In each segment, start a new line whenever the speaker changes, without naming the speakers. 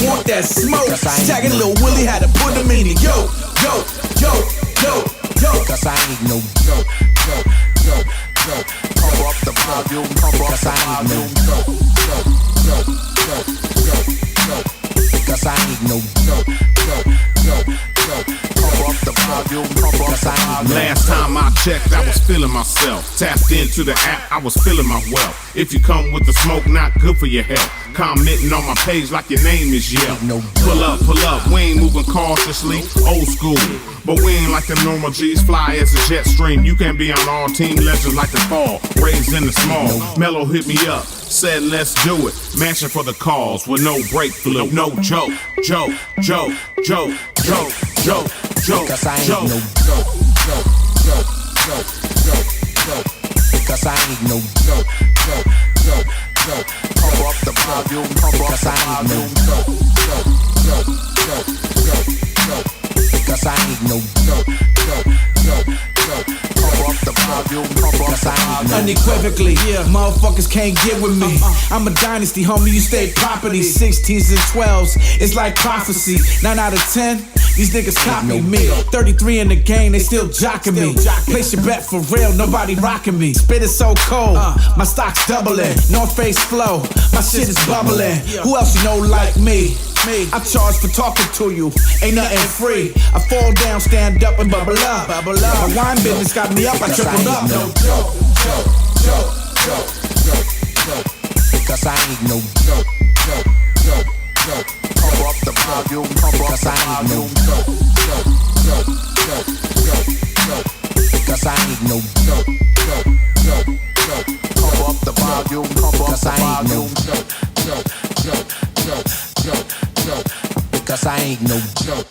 want that smoke. Tagging Lil Willie had to put him in the yo.
Cause I ain't no joke. Pump up the volume, cause I ain't no joke. Cause I ain't no joke. Pump up the volume, cause I ain't no.
Last time I checked, I was feeling myself. Tapped into the app, I was feeling my wealth. If you come with the smoke, not good for your health. Commenting on my page like your name is Yelp. Pull up, we ain't moving cautiously. Old school, but we ain't like the normal G's. Fly as a jet stream, you can't be on all team legends like the fall. Raised in the small, Mellow hit me up, said let's do it. Mansion for the cause with no break flu. No joke.
Cause I ain't no joke. Cause I ain't no joke. Pump up the volume, cause I ain't no joke. Cause I ain't no joke. Pump up the volume, cause I ain't no.
Unequivocally, motherfuckers can't get with me. I'm a dynasty, homie, you stay property. 16s and 12s, it's like prophecy. 9 out of 10, these niggas copy me. 33 in the game, they still jocking me. Place your bet for real, nobody rocking me. Spit is so cold, my stock's doubling. North Face flow, my shit is bubbling. Who else you know like me? I charge for talking to you, ain't nothing free. I fall down, stand up and bubble up. My wine business got me up, I tripled up.
No joke. Cause I ain't no joke. Pump up the volume, cause I ain't no joke. Cause I ain't no joke. Pump up the volume, cause I ain't no joke. Because I ain't no joke.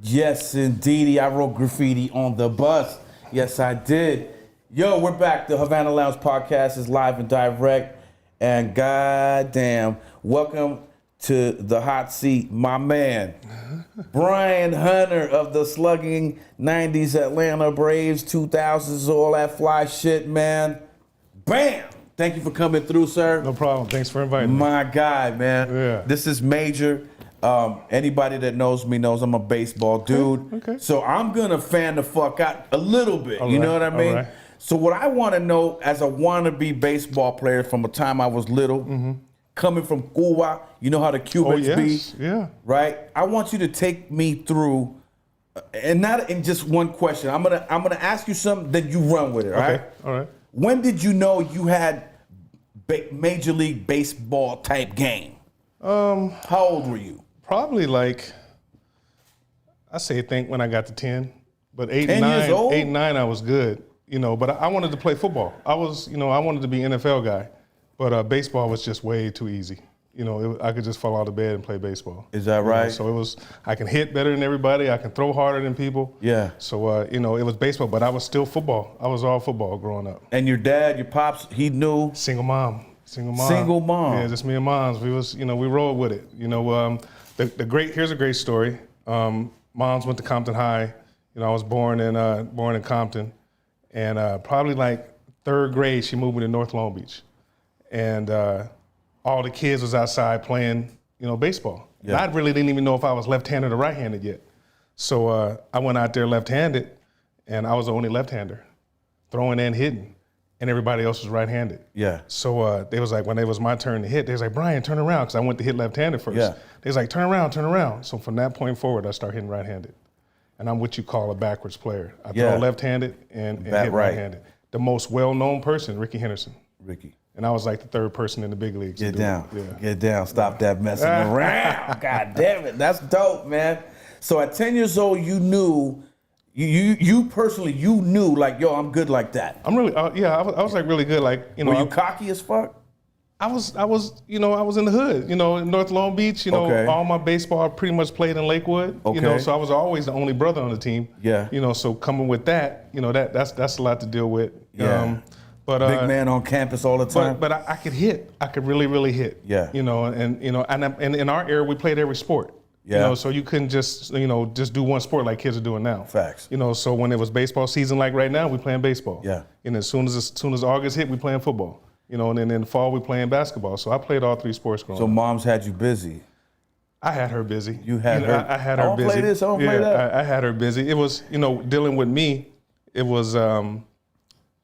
Yes, indeedy. I wrote graffiti on the bus. Yes, I did. Yo, we're back. The Havana Lounge podcast is live and direct. And goddamn, welcome to the hot seat, my man, Brian Hunter of the slugging 90s Atlanta Braves, 2000s, all that fly shit, man. Bam! Thank you for coming through, sir.
No problem. Thanks for inviting me.
My guy, man.
Yeah.
This is major. Anybody that knows me knows I'm a baseball dude.
Okay.
So I'm going to fan the fuck out a little bit. You know what I mean?
Right.
So what I want to know as a wannabe baseball player from the time I was little, coming from Cuba, you know how the Cubans be?
Yeah.
Right? I want you to take me through, and not in just one question. I'm gonna ask you something, then you run with it, right?
Okay. All right.
When did you know you had Major League Baseball type game? How old were you?
Probably like, I think when I got to 10, but 8
10
and 9,
years old?
8 and 9 I was good, but I wanted to play football. I wanted to be NFL guy, but baseball was just way too easy. I could just fall out of bed and play baseball.
Is that right?
So I can hit better than everybody. I can throw harder than people.
Yeah.
So, it was baseball, but I was still football. I was all football growing up.
And your dad, your pops, he knew?
Single mom.
Single mom.
Yeah, just me and moms. We rolled with it. Here's a great story. Moms went to Compton High. I was born in Compton. And probably like third grade, she moved me to North Long Beach. And all the kids was outside playing, baseball. Yeah. I really didn't even know if I was left-handed or right-handed yet. So I went out there left-handed, and I was the only left-hander, throwing and hitting, and everybody else was right-handed.
Yeah.
So they was like, when it was my turn to hit, they was like, Brian, turn around, because I went to hit left-handed first.
Yeah.
They was like, turn around. So from that point forward, I started hitting right-handed. And I'm what you call a backwards player. I throw left-handed and hit right-handed. The most well-known person, Ricky Henderson.
Ricky.
And I was like the third person in the big leagues.
Get down. Stop that messing around. God damn it. That's dope, man. So at 10 years old, you knew, you personally, you knew like, yo, I'm good like that.
I'm really, I was like really good. Like,
Were you cocky as fuck?
I was in the hood, in North Long Beach, all my baseball pretty much played in Lakewood, so I was always the only brother on the team. Yeah. So coming with that, that's a lot to deal with.
Yeah.
But
big man on campus all the time.
But I could hit. I could really, really hit. Yeah. And in our era we played every sport. Yeah. So you couldn't just do one sport like kids are doing now.
Facts.
So when it was baseball season like right now, we playing baseball.
Yeah.
And as soon as August hit, we playing football. you know, and then in the fall we playing basketball. So I played all 3 sports growing
So
up.
mom's had you busy.
I had her busy.
You had her.
I had
I
her
don't
busy.
play this, I don't play that.
I had her busy. It was, you know, dealing with me. It was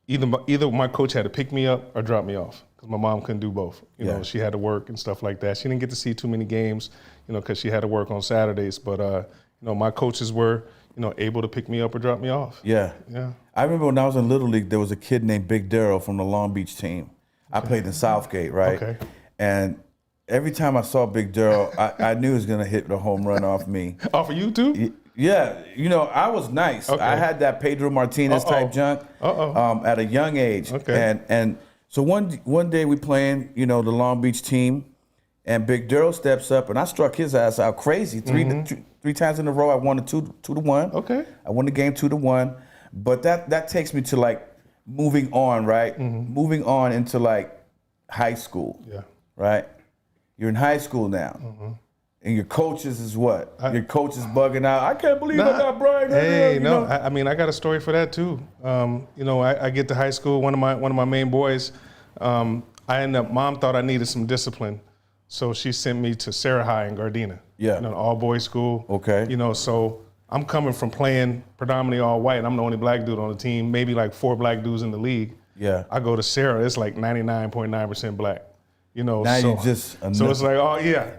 either my coach had to pick me up or drop me off because my mom couldn't do both. You know, she had to work and stuff like that. She didn't get to see too many games, you know, because she had to work on Saturdays. But you know, my coaches were, you know, able to pick me up or drop me off.
Yeah.
Yeah.
I remember when I was in Little League, there was a kid named Big Daryl from the Long Beach team. I played in Southgate, right?
Okay.
And every time I saw Big Daryl, I knew he was gonna hit the home run off me.
Off of you too?
Yeah, you know, I was nice.
Okay.
I had that Pedro Martinez type junk at a young age.
Okay.
And so one day we playing, you know, the Long Beach team, and Big Daryl steps up, and I struck his ass out crazy. Three times in a row, I won it 2-1.
Okay.
I won the game 2-1. But that takes me to like moving on, right? Moving on into like high school.
Yeah.
Right? You're in high school now. And your coaches is what? Your coach is bugging out. I can't believe I got Brian.
Hey,
you
no,
know?
I mean, I got a story for that too. You know, I get to high school. One of my main boys, mom thought I needed some discipline, so she sent me to Sarah High in Gardena.
Yeah.
You know, an all boys school.
Okay.
You know, so I'm coming from playing predominantly all white. I'm the only black dude on the team. Maybe like 4 black dudes in the league.
Yeah.
I go to Sarah. It's like 99.9% black. You know,
Now
so,
you just
so it's like, oh yeah,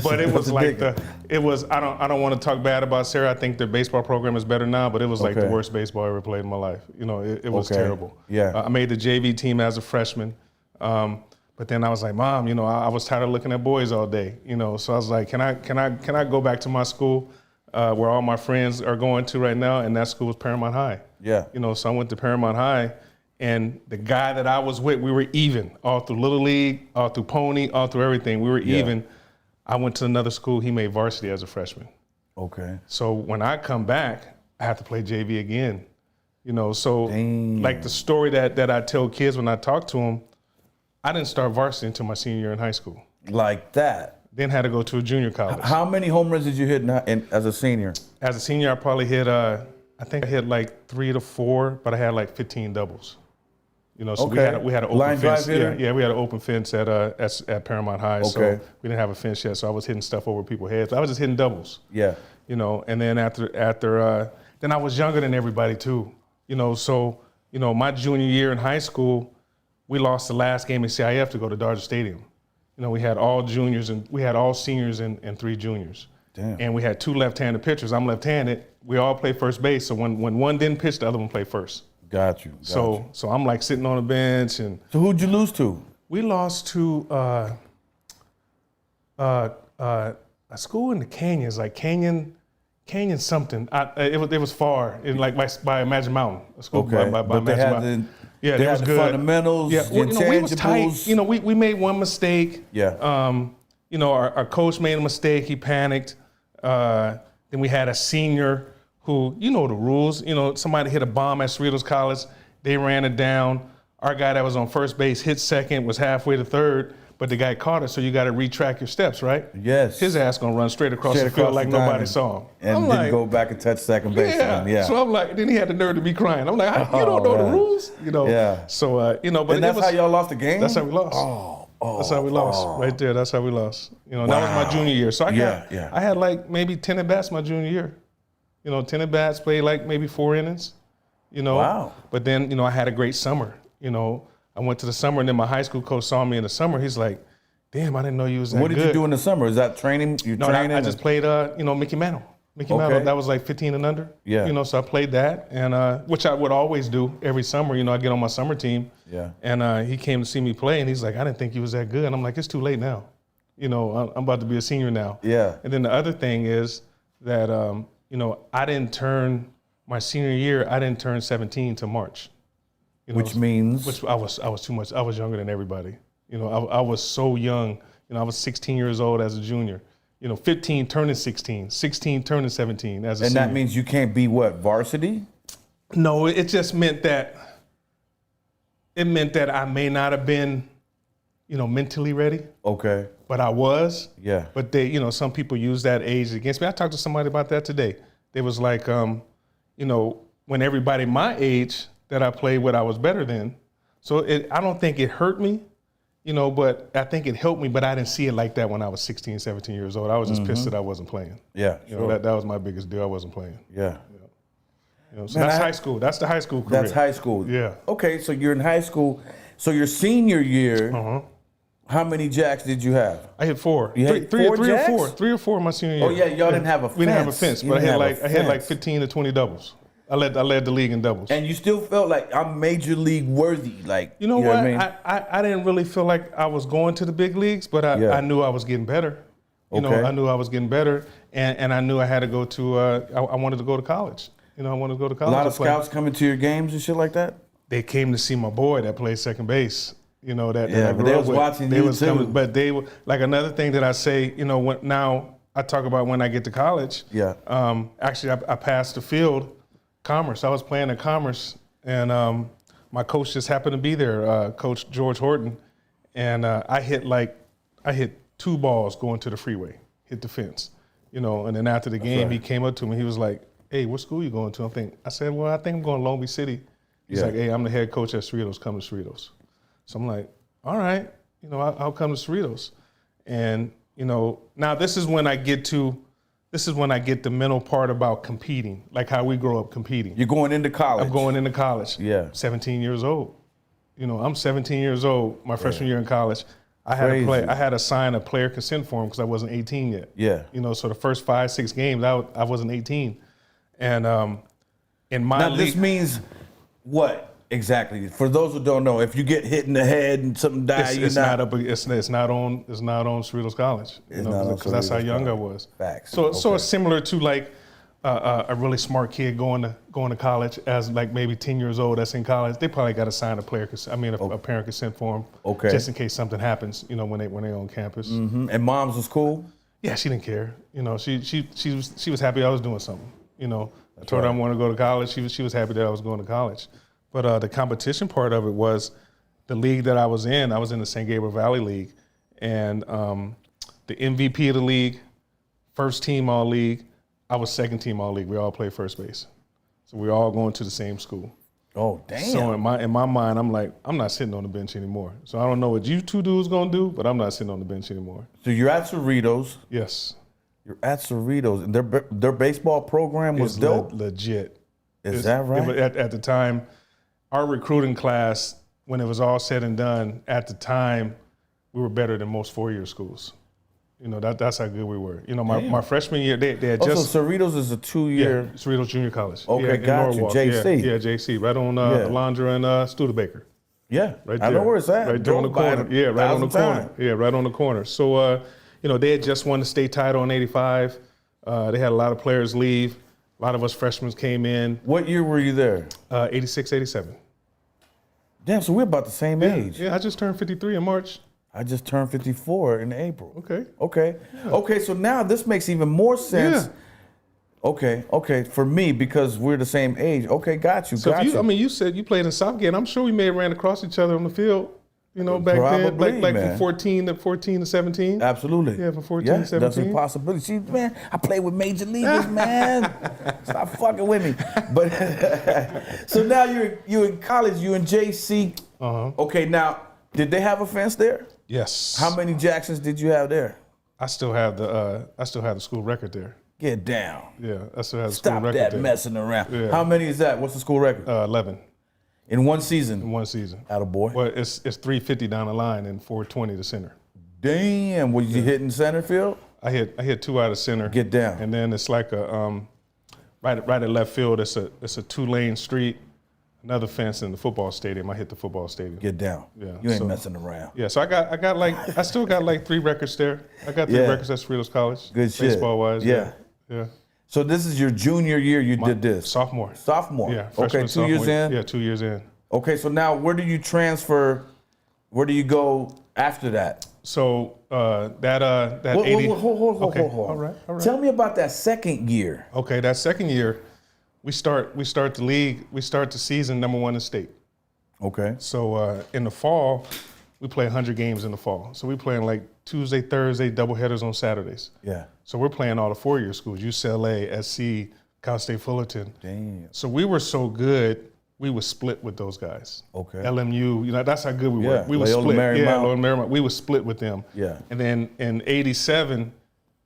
but it was like
bigger.
I don't want to talk bad about Sarah. I think their baseball program is better now, but it was like the worst baseball I ever played in my life. You know, it was terrible.
Yeah.
I made the JV team as a freshman, but then I was like, Mom, you know, I was tired of looking at boys all day. You know, so I was like, can I go back to my school where all my friends are going to right now? And that school was Paramount High.
Yeah.
You know, so I went to Paramount High. And the guy that I was with, we were even all through Little League, all through Pony, all through everything. We were even. I went to another school. He made varsity as a freshman.
Okay.
So when I come back, I have to play JV again. You know, so like the story that I tell kids when I talk to them, I didn't start varsity until my senior year in high school.
Like that.
Then had to go to a junior college.
How many home runs did you hit as a senior?
As a senior, I probably hit, I think I hit like 3 to 4, but I had like 15 doubles. You know, so we had an open
Line
fence.
drive hitter?
Yeah, we had an open fence at Paramount High. So we didn't have a fence yet, so I was hitting stuff over people's heads. I was just hitting doubles.
Yeah.
You know, and then after then I was younger than everybody too. You know, so you know, my junior year in high school, we lost the last game in CIF to go to Dodger Stadium. You know, we had all juniors and we had all seniors and 3 juniors.
Damn.
And we had 2 left-handed pitchers. I'm left-handed. We all play first base. So when one didn't pitch, the other one played first.
Got you.
So I'm like sitting on a bench and.
So who'd you lose to?
We lost to a school in the canyons, like Canyon something. It was far, by Imagine Mountain. A school by
but they
Imagine
had
Mountain.
they
it was
had the
good.
fundamentals,
Yeah,
the
well, you know, we was tight.
intangibles.
You know, we made one mistake.
Yeah.
You know, our coach made a mistake. He panicked. Then we had a senior who, you know the rules. You know, somebody hit a bomb at Cerritos College. They ran it down. Our guy that was on first base hit second, was halfway to third, but the guy caught it, so you got to retrack your steps, right?
Yes.
His ass gonna run straight across the field like nobody saw him.
And
I'm
didn't
like,
go back and touch second base.
yeah. So I'm like, then he had the nerve to be crying. I'm like, you don't know the rules, you know?
Yeah.
So you know, but
and that's how y'all lost the game?
That's how we lost. That's how we lost. Right there. That's how we lost. You know, that was my junior year. So I had like maybe 10 at bats my junior year. You know, 10 at bats, played like maybe 4 innings. You know.
Wow.
But then, you know, I had a great summer. You know, I went to the summer, and then my high school coach saw me in the summer. He's like, "Damn, I didn't know you was that good."
What did you do in the summer? Is that training?
I just played, you know, Mickey Mantle. Mantle, that was like 15 and under.
Yeah.
You know, so I played that, and which I would always do every summer. You know, I get on my summer team.
Yeah.
And he came to see me play, and he's like, "I didn't think you was that good." And I'm like, "It's too late now. You know, I'm about to be a senior now."
Yeah.
And then the other thing is that, you know, my senior year, I didn't turn 17 till March. You know,
Which means?
Which I was too much. I was younger than everybody. You know, I was so young. You know, I was 16 years old as a junior. You know, 15 turning 16, 16 turning 17 as a senior.
And that means you can't be what, varsity?
No, it just meant that I may not have been, you know, mentally ready.
Okay.
But I was.
Yeah.
But they, you know, some people use that age against me. I talked to somebody about that today. They was like, you know, when everybody my age that I played with, I was better than. So I don't think it hurt me. but I think it helped me, but I didn't see it like that when I was 16, 17 years old. I was just pissed that I wasn't playing.
Yeah,
That was my biggest deal. I wasn't playing.
Yeah.
So that's high school. That's the high school career.
That's high school.
Yeah.
Okay, so you're in high school. So your senior year, how many jacks did you have?
I hit 4.
You had three jacks?
Three or four my senior year.
Oh yeah, y'all didn't have a fence.
We didn't have a fence,
You
but
didn't
I had like
fence.
15 to 20 doubles. I led the league in doubles.
And you still felt like I'm major league worthy, like
You know what?
what I mean?
I didn't really feel like I was going to the big leagues, but I knew I was getting better. I knew I was getting better, and I knew I had to go to. I wanted to go to college. I wanted to go to college.
A lot of
and play.
scouts coming to your games and shit like that.
They came to see my boy that played second base. That I
but
grew
they
up
was
with.
watching
They
you
was
too.
coming, but they were like another thing that I say. Now I talk about when I get to college.
Yeah.
Actually, I passed the field. Commerce. I was playing at Commerce, and my coach just happened to be there, Coach George Horton, and I hit 2 balls going to the freeway, hit the fence, and then after the game, He came up to me. He was like, "Hey, what school you going to?" I said, "Well, I think I'm going to Long Beach City." He's like, "Hey, I'm the head coach at Cerritos. Come to Cerritos." So I'm like, "All right, I'll come to Cerritos," and now this is when I get the mental part about competing, like how we grow up competing.
You're going into college.
I'm going into college.
Yeah.
17 years old. I'm 17 years old. My freshman year in college, I had to sign a player consent form because I wasn't 18 yet.
Yeah.
So the first 5-6 games, I wasn't 18, and in my
Now
league,
this means what exactly? For those who don't know, if you get hit in the head and something dies,
it's not on Cerritos College.
It's not on
because that's how
Cerritos
young I
College.
was.
Facts.
So
Okay.
it's similar to like a really smart kid going to college as like maybe 10 years old that's in college. They probably got to sign a parent consent form.
Okay.
Just in case something happens. When they're on campus.
Mhm. And moms was cool.
Yeah, she didn't care. She was happy I was doing something. I told her I wanted to go to college. She was happy that I was going to college. But the competition part of it was the league that I was in. I was in the San Gabriel Valley League, and the MVP of the league, first team all league. I was second team all league. We all played first base, so we were all going to the same school.
Oh damn.
So in my mind, I'm like, I'm not sitting on the bench anymore. So I don't know what you two dudes gonna do, but I'm not sitting on the bench anymore.
So you're at Cerritos.
Yes.
You're at Cerritos, and their baseball program was
It's
dope.
legit.
Is that right?
At the time, our recruiting class, when it was all said and done, at the time, we were better than most 4-year schools. That's how good we were. My freshman year, they had
Also,
just
Cerritos is a 2-year.
Cerritos Junior College.
Okay,
in
got you.
Norwalk.
JC.
Yeah, JC, right on Alondra and Studebaker.
Yeah,
Right
I
there.
know where it's at.
Right there on the
Drove by it
corner. Yeah, right on the
1,000
corner.
times.
Yeah, right on the corner. So, they had just won the state title in '85. They had a lot of players leave. A lot of us freshmen came in.
What year were you there?
86, 87.
Damn, so we're about the same age.
Yeah, I just turned 53 in March.
I just turned 54 in April.
Okay.
Okay, so now this makes even more sense.
Yeah.
Okay, for me, because we're the same age. Okay, got you,
So
got you.
you said you played in Southgate. I'm sure we may have ran across each other on the field, back
Probably,
then, like
man.
from 14 to 17.
Absolutely.
Yeah, from 14
yeah,
to 17.
That's a possibility. See, man, I play with major leaguers, man. Stop fucking with me. But so now you're in college, you in JC.
Uh-huh.
Okay, now, did they have a fence there?
Yes.
How many Jacksons did you have there?
I still have the school record there.
Get down.
Yeah, I still have the school
Stop
record
that
there.
messing around.
Yeah.
How many is that? What's the school record?
11
In one season?
in one season.
Attaboy.
Well, it's 350 down the line and 420 to center.
Damn, was you hitting center field?
I hit 2 out of center.
Get down.
And then it's like a right at left field. It's a 2-lane street. Another fence in the football stadium. I hit the football stadium.
Get down.
Yeah,
You ain't
so-
messing around.
Yeah, so I still got like 3 records there. I got 3
Yeah.
records at Cerritos College.
Good shit.
Baseball wise.
Yeah.
Yeah.
So this is your junior year you did this?
Sophomore.
Sophomore.
Yeah.
Okay,
freshman,
2 years
sophomore.
in?
Yeah, 2 years in.
Okay, so now where do you transfer? Where do you go after that?
So that
Hold,
80.
hold.
Okay. All right.
Tell me about that second year.
Okay, that second year, we start the league. We start the season #1 in state.
Okay.
So in the fall, we play 100 games in the fall. So we playing like Tuesday, Thursday, doubleheaders on Saturdays.
Yeah.
So we're playing all the 4-year schools: UCLA, SC, Cal State Fullerton.
Damn.
So we were so good we would split with those guys.
Okay.
LMU, that's how good we
Yeah,
were. We would
Loyola
split.
Marymount.
Loyola Marymount. We would split with them.
Yeah.
And then in '87,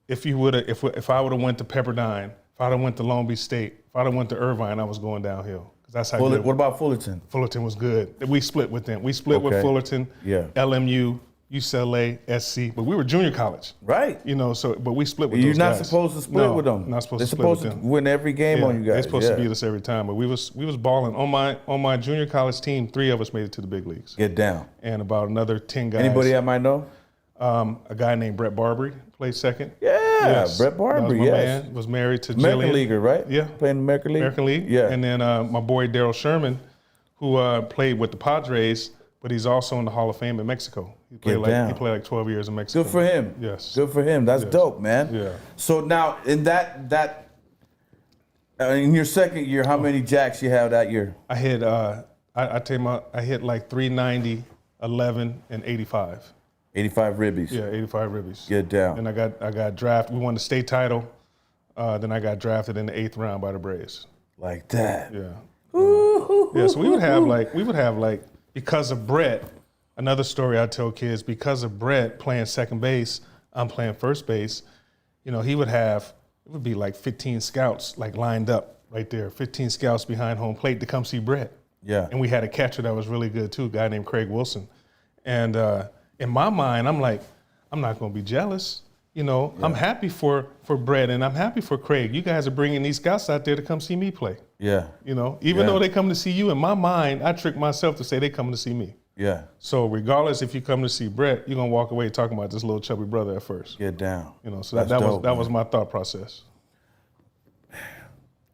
if I would have went to Pepperdine, if I'd have went to Long Beach State, if I'd have went to Irvine, I was going downhill. Because that's how good.
What about Fullerton?
Fullerton was good. We split with them. We split with Fullerton,
Yeah.
LMU, UCLA, SC, but we were junior college.
Right.
But we split with
You're
those
not
guys.
supposed to split with them.
Not supposed
They're
to split with
supposed
them.
to win every game on you guys.
They're supposed to beat us every time, but we was balling. On my junior college team, 3 of us made it to the big leagues.
Get down.
And about another 10 guys.
Anybody I might know?
A guy named Brett Barbary played second.
Yeah,
Yes.
Brett Barbary,
That was my
yes.
man. Was married to
American
Jillian.
Leaguer, right?
Yeah.
Playing American League?
American League.
Yeah.
And then my boy Daryl Sherman, who played with the Padres, but he's also in the Hall of Fame in Mexico. He played
down.
12 years in Mexico.
Good for him.
Yes.
Good for him. That's
Yes.
dope, man.
Yeah.
So now in that in your second year, how many jacks you have that year?
I hit I hit like 390, 11, and 85.
85 ribbies.
Yeah, 85 ribbies.
Get down.
And I got drafted. We won the state title. Then I got drafted in the 8th round by the Braves.
Like that.
Yeah. Yeah. So we would have like because of Brett. Another story I tell kids, because of Brett playing second base, I'm playing first base. He would have, it would be like 15 scouts like lined up right there, 15 scouts behind home plate to come see Brett.
Yeah.
And we had a catcher that was really good too, a guy named Craig Wilson. And in my mind, I'm like, I'm not going to be jealous. I'm happy for Brett and I'm happy for Craig. You guys are bringing these scouts out there to come see me play.
Yeah.
Even though they come to see you, in my mind, I trick myself to say they coming to see me.
Yeah.
So regardless if you come to see Brett, you're gonna walk away talking about this little chubby brother at first.
Get down.
So that was my thought process.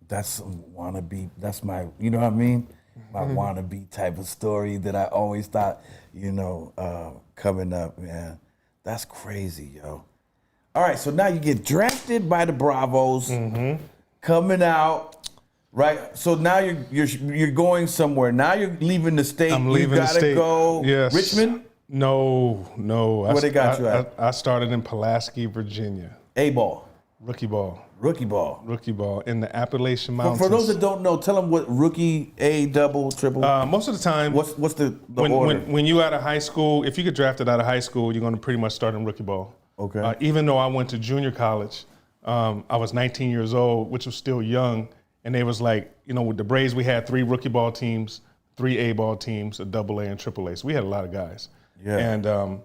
That's wannabe. That's my, you know what I mean? My wannabe type of story that I always thought, coming up, man. That's crazy, yo. All right, so now you get drafted by the Bravos, coming out. Right, so now you're going somewhere. Now you're leaving the state.
I'm leaving the state.
You gotta go.
Yes.
Richmond?
No.
Where they got you at?
I started in Pulaski, Virginia.
A-ball.
Rookie ball in the Appalachian Mountains.
For those that don't know, tell them what rookie, A, double, triple.
Most of the time,
what's the order?
When you out of high school, if you get drafted out of high school, you're going to pretty much start in rookie ball.
Okay.
Even though I went to junior college, I was 19 years old, which was still young. And they was like, with the Braves, we had 3 rookie ball teams, 3 A-ball teams, a double A and triple A. So we had a lot of guys.
Yeah.
And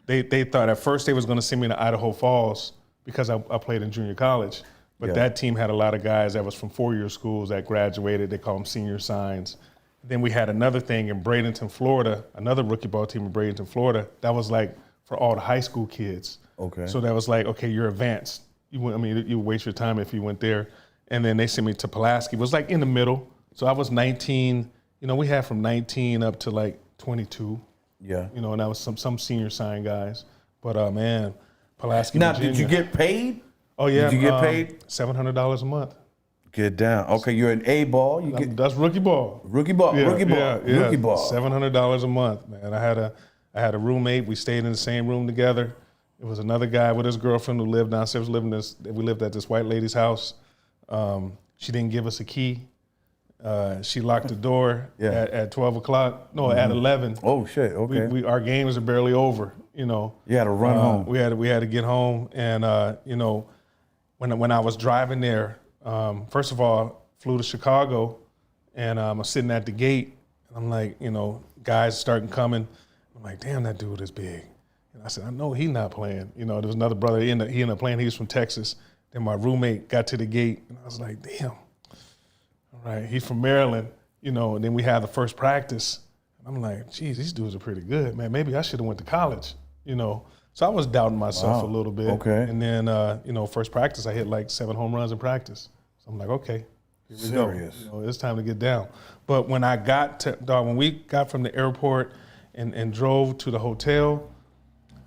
they thought at first they was going to send me to Idaho Falls because I played in junior college. But that team had a lot of guys that was from 4-year schools that graduated. They call them senior signs. Then we had another thing in Bradenton, Florida, another rookie ball team in Bradenton, Florida. That was like for all the high school kids.
Okay.
So that was like, okay, you're advanced. You waste your time if you went there. And then they sent me to Pulaski. It was like in the middle. So I was 19. We had from 19 up to like 22.
Yeah.
And that was some senior sign guys. But man, Pulaski,
now,
Virginia.
did you get paid?
Oh yeah.
Did you get paid?
$700 a month.
Get down. Okay, you're an A-ball.
That's rookie ball.
Rookie ball.
Yeah,
rookie ball.
yeah.
Rookie ball.
$700 a month, man. I had a roommate. We stayed in the same room together. It was another guy with his girlfriend who lived downstairs. We lived at this white lady's house. She didn't give us a key. She locked the door at 12 o'clock. No, at 11.
Oh shit! Okay.
Our games are barely over. You
had to run home.
We had to get home, and when I was driving there, first of all, flew to Chicago, and I'm sitting at the gate, and I'm like, guys starting coming. I'm like, damn, that dude is big. And I said, I know he's not playing. There was another brother. He ended up playing. He was from Texas. Then my roommate got to the gate, and I was like, damn. All right, he's from Maryland, and then we had the first practice. And I'm like, geez, these dudes are pretty good, man. Maybe I should have went to college, So I was doubting myself a little bit.
Okay.
And then, first practice, I hit like 7 home runs in practice. So I'm like, okay, here we
Serious.
go. It's time to get down. But when when we got from the airport and drove to the hotel,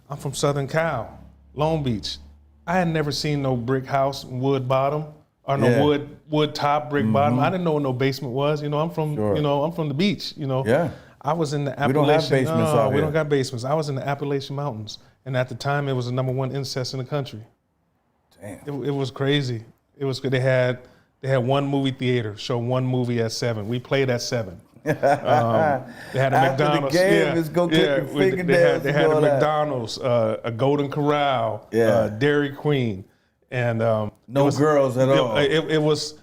I'm from Southern Cal, Long Beach. I had never seen no brick house, wood bottom, or no wood top, brick bottom. I didn't know what no basement was. I'm from I'm from the beach.
Yeah.
I was in the Appalachian.
We don't have basements out
we
here.
don't got basements. I was in the Appalachian Mountains, and at the time it was the #1 incest in the country.
Damn.
It was crazy. It was good. They had They had one movie theater, show one movie at 7. We played at 7. They had a
After
McDonald's.
the game, let's go click your fingernails.
They had a McDonald's, a Golden Corral, Dairy Queen, and
no girls at all.
It was.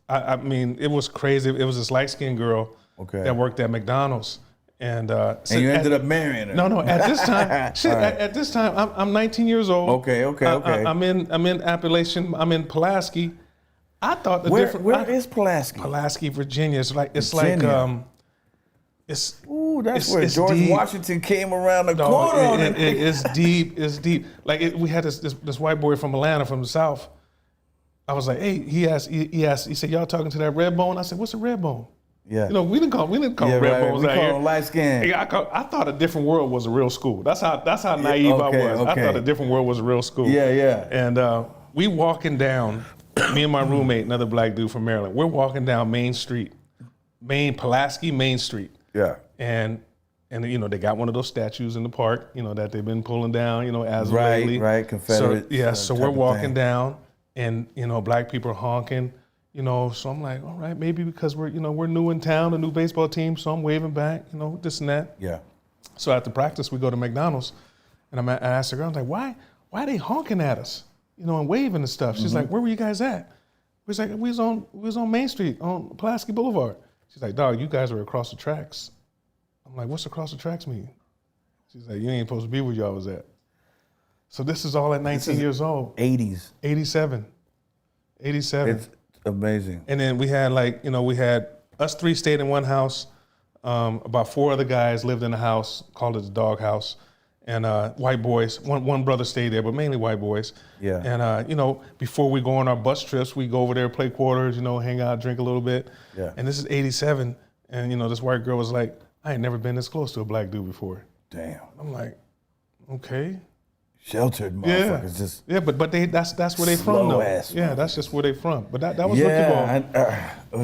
I mean, it was crazy. It was this light-skinned girl that worked at McDonald's, and
you ended up marrying her.
No. At this time, at this time, I'm 19 years old.
Okay.
I'm in Appalachian. I'm in Pulaski. I thought
where is Pulaski?
Pulaski, Virginia. It's like
that's
it's
where George
deep.
Washington came around the corner.
It's deep. It's deep. Like we had this white boy from Atlanta, from the South. I was like, hey, he said, y'all talking to that red bone? I said, what's a red bone?
Yeah.
You know, we didn't call red bones
we
out
call
here.
them light skin.
I thought a different world was a real school. That's how naive I was. I thought a different world was a real school.
Yeah.
And we walking down, me and my roommate, another black dude from Maryland, we're walking down Main Street, Pulaski Main Street.
Yeah.
And you know, they got one of those statues in the park, you know, that they've been pulling down, you know, as of lately.
Right, Confederate.
So we're walking down, and you know, black people are honking, you know. So I'm like, all right, maybe because we're new in town, a new baseball team, so I'm waving back, you know, this and that.
Yeah.
So after practice, we go to McDonald's, and I asked the girl, I'm like, why are they honking at us, you know, and waving and stuff? She's like, where were you guys at? We was like, we was on Main Street on Pulaski Boulevard. She's like, dog, you guys are across the tracks. I'm like, what's across the tracks mean? She's like, you ain't supposed to be where y'all was at. So this is all at 19 years old.
80s.
87.
It's amazing.
And then we had us 3 stayed in one house. About 4 other guys lived in a house, called it the dog house. And white boys, one brother stayed there, but mainly white boys.
Yeah.
And, you know, before we go on our bus trips, we go over there, play quarters, you know, hang out, drink a little bit.
Yeah.
And this is 87. And, you know, this white girl was like, I ain't never been this close to a black dude before.
Damn.
I'm like, okay.
Sheltered motherfuckers.
But that's where they from though. Yeah, that's just where they from. But that was rookie ball.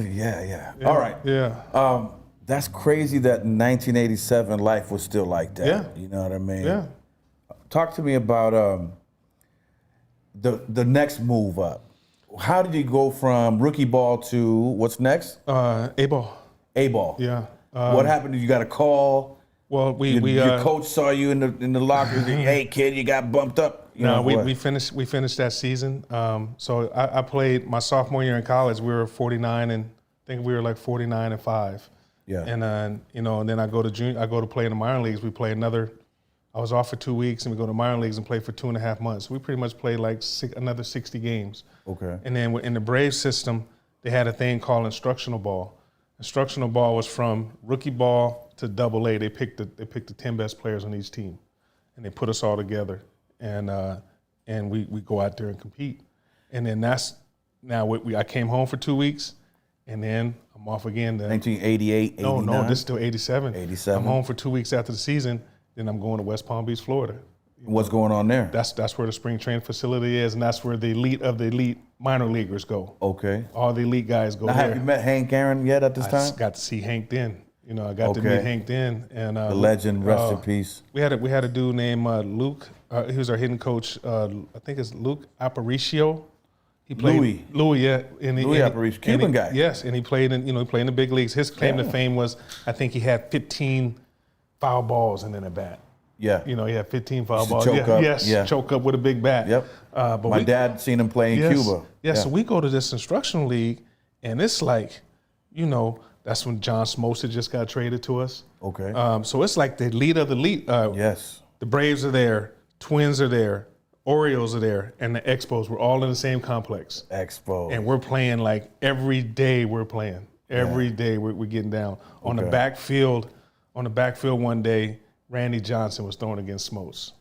Yeah. All right.
Yeah.
That's crazy that in 1987 life was still like that.
Yeah.
You know what I mean?
Yeah.
Talk to me about the next move up. How did you go from rookie ball to what's next?
A-ball.
A-ball.
Yeah.
What happened? You got a call?
Well,
your coach saw you in the locker room. Hey, kid, you got bumped up.
We finished that season. So I played my sophomore year in college. We were 49 and I think we were like 49-5.
Yeah.
And you know, and then I go to play in the minor leagues. We play another. I was off for 2 weeks, and we go to minor leagues and play for 2.5 months. We pretty much played like another 60 games.
Okay.
And then in the Braves system, they had a thing called instructional ball. Instructional ball was from rookie ball to Double-A. They picked the 10 best players on each team, and they put us all together, and we go out there and compete. And then I came home for 2 weeks, and then I'm off again.
1988, 89?
No, this is still 87.
87.
I'm home for 2 weeks after the season, then I'm going to West Palm Beach, Florida.
What's going on there?
That's where the spring training facility is, and that's where the elite of the elite minor leaguers go.
Okay.
All the elite guys go there.
Have you met Hank Aaron yet at this time?
I got to see Hank then. You know, I got to meet Hank then, and
the legend, rest in peace.
We had a dude named Luke. He was our hitting coach. I think it's Luke Aparicio. He played Louis, yeah.
Louis Aparicio, Cuban guy.
Yes, and he played in the big leagues. His claim to fame was, I think he had 15 foul balls in a bat.
Yeah.
You know, he had 15 foul balls.
Choke up.
Yes, choke up with a big bat.
Yep. But my dad seen him play in Cuba.
Yeah, so we go to this instructional league, and it's like, you know, that's when John Smoltz just got traded to us.
Okay.
So it's like the elite of the elite.
Yes.
The Braves are there, Twins are there, Orioles are there, and the Expos. We're all in the same complex.
Expos.
And we're playing like every day we're playing. Every day we're getting down. On the backfield one day, Randy Johnson was throwing against Smoltz.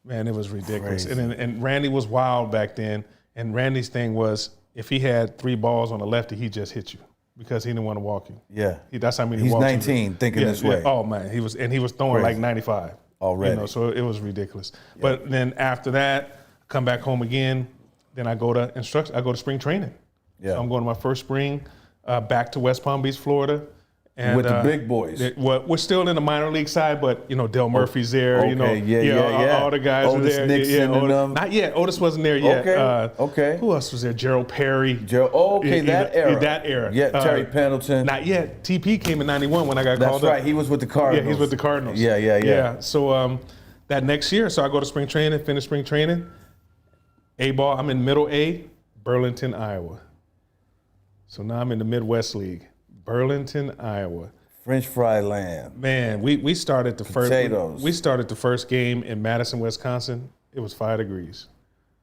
Man, it was ridiculous. And Randy was wild back then. And Randy's thing was, if he had 3 balls on the lefty, he just hit you because he didn't want to walk you.
Yeah.
That's how many
He's
walks
19, thinking this way.
Oh man, he was throwing like 95
already.
You know, so it was ridiculous. Yeah. But then after that, come back home again. Then I go to spring training.
Yeah.
So I'm going to my first spring back to West Palm Beach, Florida. And,
with the big boys.
Well, we're still in the minor league side, but Del Murphy's there.
Okay,
All the guys
Otis
are there.
Nixon and them.
Not yet. Otis wasn't there yet.
Okay.
Who else was there? Gerald Perry.
That era.
That era.
Yeah, Terry Pendleton.
Not yet. TP came in '91 when I got called up.
That's right. He was with the Cardinals.
Yeah, he's with the Cardinals.
Yeah.
So that next year, I go to spring training, finish spring training. A-ball. I'm in Middle A, Burlington, Iowa. So now I'm in the Midwest League, Burlington, Iowa.
French fry land.
Man, we started the
Potatoes.
We started the first game in Madison, Wisconsin. It was 5 degrees.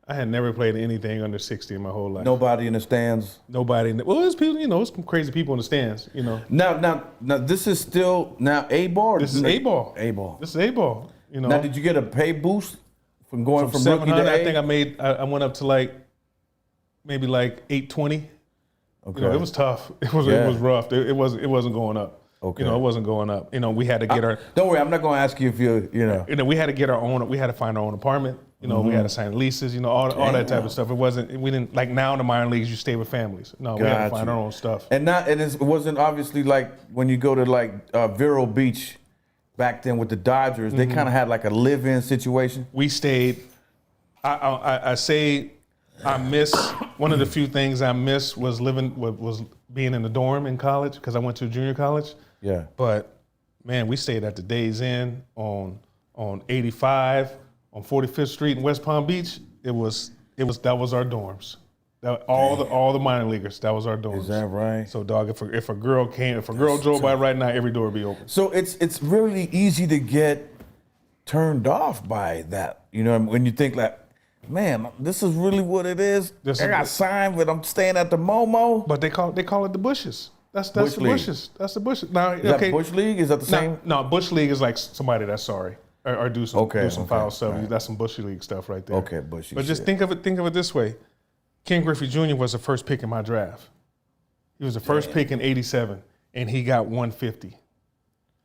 I had never played anything under 60 in my whole life.
Nobody in the stands.
Nobody. Well, there's people. There's some crazy people in the stands.
Now, this is still A-ball.
This is A-ball.
A-ball.
This is A-ball.
Now, did you get a pay boost from going from rookie to
700?
A?
I think I went up to maybe 820.
Okay.
It was tough. It was rough. It wasn't going up.
Okay.
It wasn't going up. We had to get our.
Don't worry, I'm not going to ask you if you're.
We had to get our own. We had to find our own apartment. We had to sign leases. All that type of stuff. We didn't like now in the minor leagues. You stay with families. No, we had to find our own stuff.
And it wasn't obviously like when you go to Vero Beach back then with the Dodgers. They kind of had like a live-in situation.
We stayed. I say I miss one of the few things I miss was being in the dorm in college because I went to a junior college.
Yeah.
But man, we stayed at the Days Inn on 85 on 45th Street in West Palm Beach. That was our dorms. All the minor leaguers, that was our dorms.
Is that right?
So dog, if a girl drove by right now, every door would be open.
So it's really easy to get turned off by that. When you think man, this is really what it is. I got signed, but I'm staying at the Momo.
But they call it the bushes. That's
Bush
the
League.
bushes. That's the bushes. Now,
Is that Bush League? Is that the same?
No, Bush League is like somebody that's sorry or do some foul stuff.
Right.
That's some Bush League stuff right there.
Okay, Bush League.
But just think of it this way: Ken Griffey Jr. was the first pick in my draft. He was the first pick in '87, and he got 150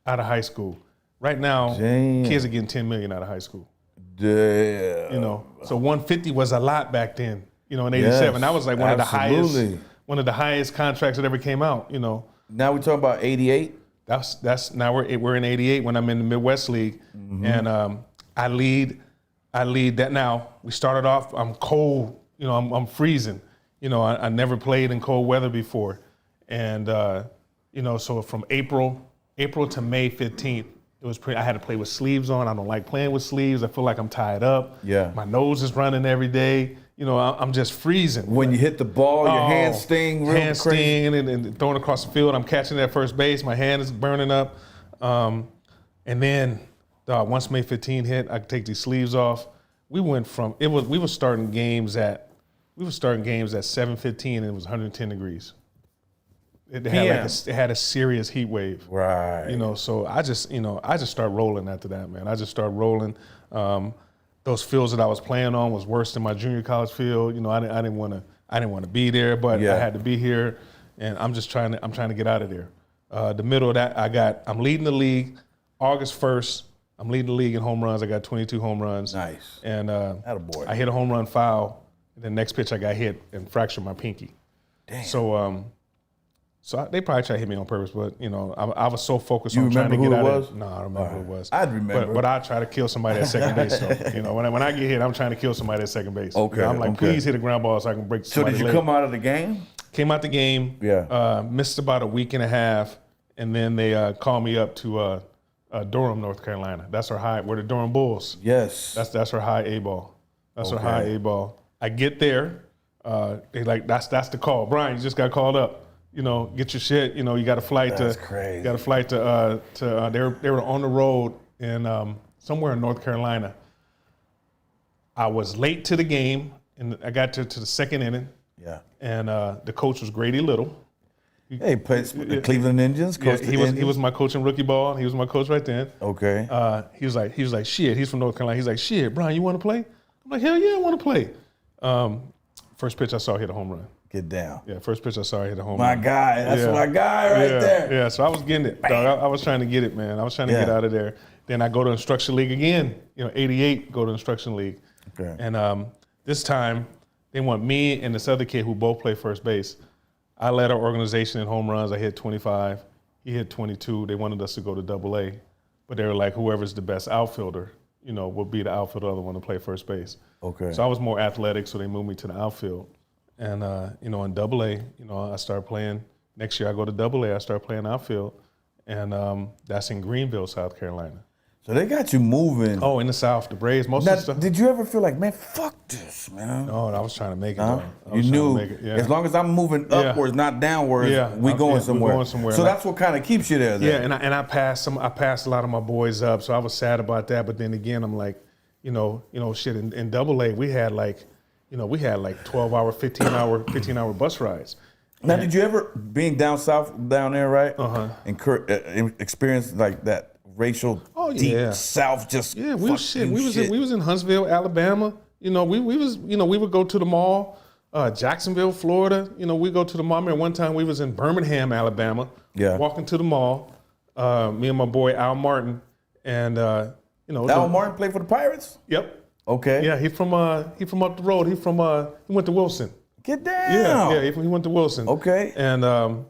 out of high school. Right now, kids are getting $10 million out of high school.
Damn.
So 150 was a lot back then. In '87,
Yes,
that was like one
absolutely.
of the highest contracts that ever came out.
Now we're talking about '88.
That's now we're in '88 when I'm in the Midwest League, and I lead that. Now we started off. I'm cold. I'm freezing. I never played in cold weather before, and so from April to May 15th. I had to play with sleeves on. I don't like playing with sleeves. I feel like I'm tied up.
Yeah.
My nose is running every day. I'm just freezing.
When you hit the ball, your hands sting real
hands
crazy.
sting and throwing across the field. I'm catching at first base. My hand is burning up. And then once May 15 hit, I could take these sleeves off. We were starting games at 7:15 and it was 110 degrees. It had a serious heat wave.
Right.
So I just start rolling after that, man. I just start rolling. Those fields that I was playing on was worse than my junior college field. I didn't want to be there, but I had to be here, and I'm trying to get out of there. The middle of that, I'm leading the league. August 1st, I'm leading the league in home runs. I got 22 home runs.
Nice.
And
Attaboy.
I hit a home run foul. And the next pitch I got hit and fractured my pinky.
Damn.
So they probably tried to hit me on purpose, but I was so focused on trying to get out of it. No, I don't remember who it was.
I'd remember.
But I try to kill somebody at second base. So when I get hit, I'm trying to kill somebody at second base.
Okay.
I'm like, please hit a ground ball so I can break
So
somebody's
did you
leg.
come out of the game?
Came out the game.
Yeah.
Missed about a week and a half, and then they called me up to Durham, North Carolina. That's our high. We're the Durham Bulls.
Yes.
That's our high A ball. That's our
Okay.
high A ball. I get there. They that's the call. Brian, you just got called up. Get your shit. You got a flight
That's
to.
crazy.
Got a flight to. They were on the road in somewhere in North Carolina. I was late to the game, and I got to the second inning.
Yeah.
And the coach was Grady Little.
Hey, played with the Cleveland Indians.
Yeah,
Coached the
he
Indians?
was my coach in rookie ball. He was my coach right then.
Okay.
He was like, shit. He's from North Carolina. He's like, shit, Brian, you want to play? I'm like, hell yeah, I want to play. First pitch I saw hit a home run.
Get down.
Yeah, first pitch I saw hit a home
My
run.
guy. That's my guy right there.
Yeah, so I was getting it. Dog. I was trying to get it, man. I was trying to get out of there. Then I go to Instruction League again. 88, go to Instruction League.
Okay.
And this time, they want me and this other kid who both play first base. I led our organization in home runs. I hit 25. he hit 22. They wanted us to go to AA, but they were like, whoever's the best outfielder, will be the outfielder, the other one to play first base.
Okay.
So I was more athletic, so they moved me to the outfield. And, in AA, I started playing. Next year I go to AA, I start playing outfield. And that's in Greenville, South Carolina.
So they got you moving.
Oh, in the South, the Braves, most
Now,
of the stuff.
did you ever feel like, man, fuck this, man?
No, I was trying to make it,
Huh?
though. I
You
was trying
knew,
to make it, yeah.
as long as I'm moving
Yeah.
upwards, not downwards, we going somewhere.
We're going somewhere.
So
Like-
that's what kind of keeps you there then.
Yeah, and I passed I passed a lot of my boys up, so I was sad about that. But then again, I'm like, shit. In AA, we had like 12-hour, 15-hour bus rides.
Now, did you ever, being down south, down there, right? Experience like that racial deep south? Just
Yeah, we was
fucking shit.
we was in Huntsville, Alabama. We would go to the mall. Jacksonville, Florida. We go to the mall. I remember one time we was in Birmingham, Alabama.
Yeah.
Walking to the mall. Me and my boy Al Martin, and
Al Martin played for the Pirates.
Yep.
Okay.
Yeah, he from up the road. He went to Wilson.
Get down.
Yeah, he went to Wilson.
Okay.
And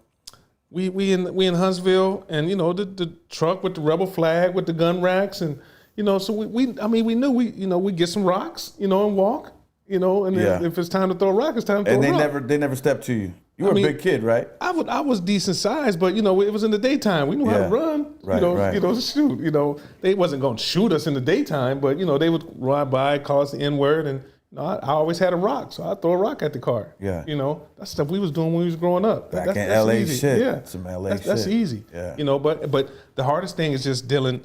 we in Huntsville, and the truck with the rebel flag with the gun racks, and so we knew we get some rocks, and walk, and then if it's time to throw a rock, it's time to throw a rock.
And they never stepped to you. You were a big kid, right?
I was decent sized, but it was in the daytime. We knew how to run.
Right.
Shoot. They wasn't gonna shoot us in the daytime, but they would ride by, call us the N-word, and I always had a rock, so I'd throw a rock at the car.
Yeah.
That's stuff we was doing when we was growing up.
Back in LA
easy.
shit.
Yeah.
Some LA
That's
shit.
easy.
Yeah.
But the hardest thing is just dealing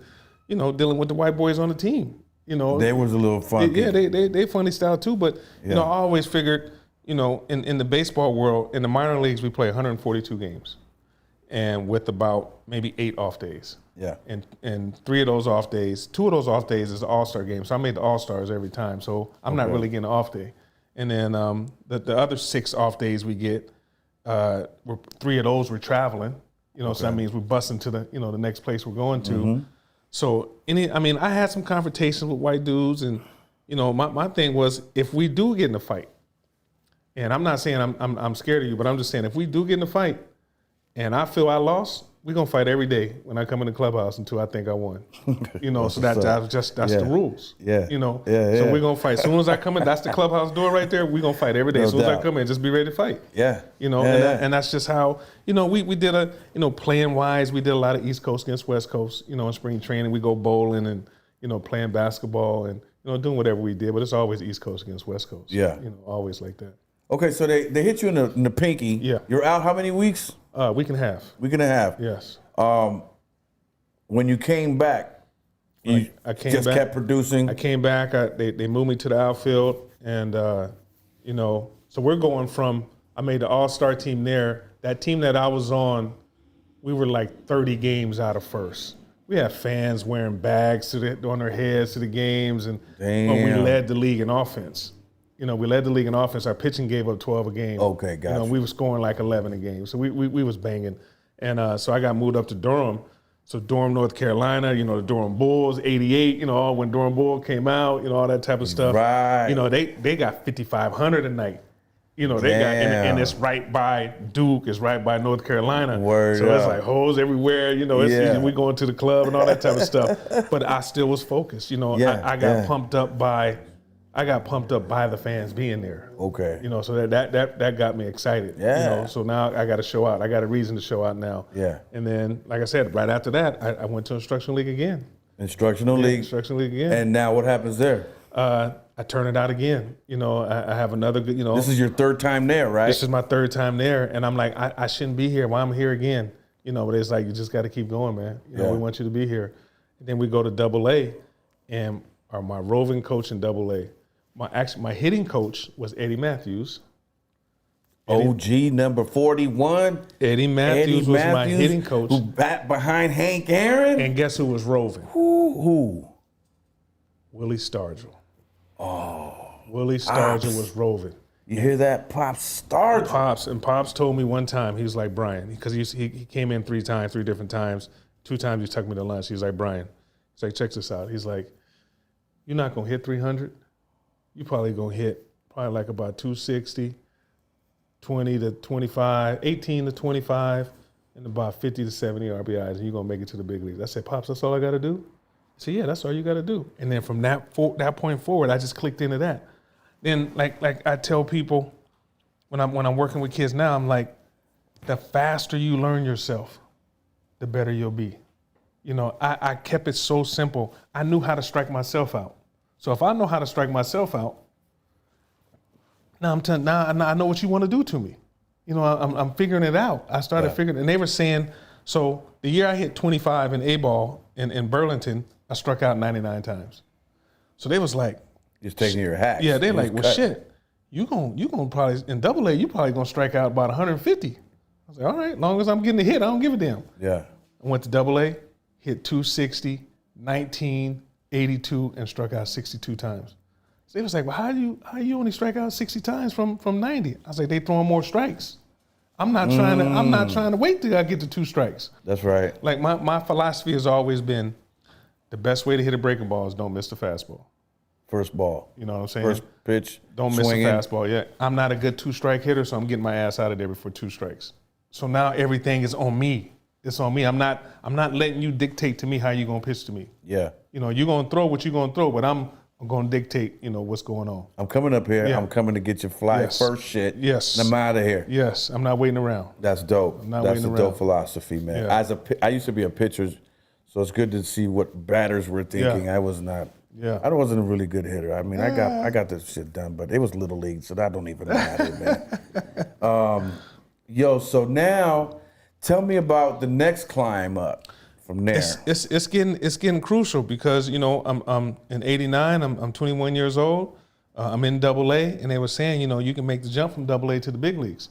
with the white boys on the team.
They was a little funky.
Yeah, they funny style too, but I always figured, in the baseball world, in the minor leagues, we play 142 games, and with about maybe 8 off days.
Yeah.
And 3 of those off days, 2 of those off days is the All-Star game. So I made the All-Stars every time. So I'm not really getting an off day. And then the other 6 off days we get, 3 of those we're traveling. So that means we're busing to the next place we're going to.
Mm-hmm.
So I had some confrontations with white dudes, and my thing was, if we do get in a fight, and I'm not saying I'm scared of you, but I'm just saying, if we do get in a fight and I feel I lost, we're gonna fight every day when I come in the clubhouse until I think I won. So that's the rules.
Yeah.
So we're gonna fight. As soon as I come in, that's the clubhouse door right there. We're gonna fight every day.
No
as soon as I
doubt.
come in, just be ready to fight.
Yeah.
And that's just how, we did playing wise, we did a lot of East Coast against West Coast, in spring training. We go bowling and, playing basketball and, doing whatever we did, but it's always East Coast against West Coast.
Yeah.
Always like that.
Okay, so they hit you in the pinky.
Yeah.
You're out how many weeks?
Week and a half.
Week and a half.
Yes.
When you came back, you
I came
just
back.
kept producing.
I came back. They moved me to the outfield, and so we're going from. I made the All-Star team there. That team that I was on, we were like 30 games out of first. We had fans wearing bags on their heads to the games, and but we
Damn.
led the league in offense. We led the league in offense. Our pitching gave up 12 a game.
Okay, gotcha.
We were scoring like 11 a game, so we was banging. And so I got moved up to Durham. So Durham, North Carolina, the Durham Bulls, 88, when Durham Bull came out, all that type of stuff.
Right.
They got 5,500 a night. They got,
Damn.
and it's right by Duke, it's right by North Carolina.
Word
so it's
up.
like hoes everywhere,
Yeah.
we going to the club and all that type of stuff. But I still was focused, I got pumped up by the fans being there.
Okay.
So that got me excited.
Yeah.
So now I got to show out. I got a reason to show out now.
Yeah.
And then, like I said, right after that, I went to Instructional League again.
Instructional league.
Instructional League again.
And now what happens there?
I turn it out again. I have another good,
This is your third time there, right?
This is my third time there. And I'm like, I shouldn't be here. Why am I here again? But it's like, you just got to keep going, man.
Yeah.
We want you to be here. And then we go to AA, and my roving coach in AA, my hitting coach was Eddie Matthews.
OG number 41.
Eddie Matthews was my hitting coach.
Who bat behind Hank Aaron?
And guess who was roving?
Who?
Willie Stargell. Oh. Willie Stargell was roving.
You hear that? Pops Stargell.
Pops told me one time, he was like, Brian, because he came in 3 different times. 2 times he took me to lunch. He's like, Brian, he's like, check this out. He's like, you're not going to hit 300. You probably going to hit like about 260, 20 to 25, 18 to 25, and about 50 to 70 RBIs, and you're gonna make it to the big leagues. I said, Pops, that's all I gotta do? I said, yeah, that's all you gotta do. And then from that point forward, I just clicked into that. Then like I tell people when I'm working with kids now, I'm like, the faster you learn yourself, the better you'll be. You know, I kept it so simple. I knew how to strike myself out. So if I know how to strike myself out, now I know what you want to do to me. You know, I'm figuring it out. I started figuring, and they were saying, so the year I hit 25 in A-ball in Burlington, I struck out 99 times. So they was like,
Just taking your hacks.
yeah, they're like, well,
cut.
shit, you gonna probably, in Double A, you probably gonna strike out about 150. I was like, all right, as long as I'm getting a hit, I don't give a damn.
Yeah.
I went to Double A, hit 260, 19, 82, and struck out 62 times. So they was like, well, how you only strike out 60 times from 90? I was like, they throwing more strikes. I'm not trying to wait till I get to 2 strikes.
That's right.
Like my philosophy has always been, the best way to hit a breaking ball is don't miss the fastball.
First ball.
You know what I'm saying?
First pitch.
Don't
swinging.
miss the fastball. Yeah, I'm not a good 2-strike hitter, so I'm getting my ass out of there before 2 strikes. So now everything is on me. It's on me. I'm not letting you dictate to me how you're gonna pitch to me.
Yeah.
You know, you're gonna throw what you're gonna throw, but I'm gonna dictate, you know, what's going on.
I'm coming up here.
Yeah.
I'm coming to get your fly
Yes.
first shit.
Yes.
And I'm out of here.
Yes, I'm not waiting around.
That's dope.
not
That's a
waiting
dope
around.
philosophy, man.
Yeah.
I used to be a pitcher, so it's good to see what batters were thinking.
Yeah.
I was not.
Yeah.
I wasn't a really good hitter. I mean, I got this shit done, but it was little league, so that don't even matter, man. Yo, so now tell me about the next climb up from there.
It's getting crucial because, you know, I'm in '89. I'm 21 years old. I'm in Double A, and they were saying, you know, you can make the jump from Double A to the big leagues.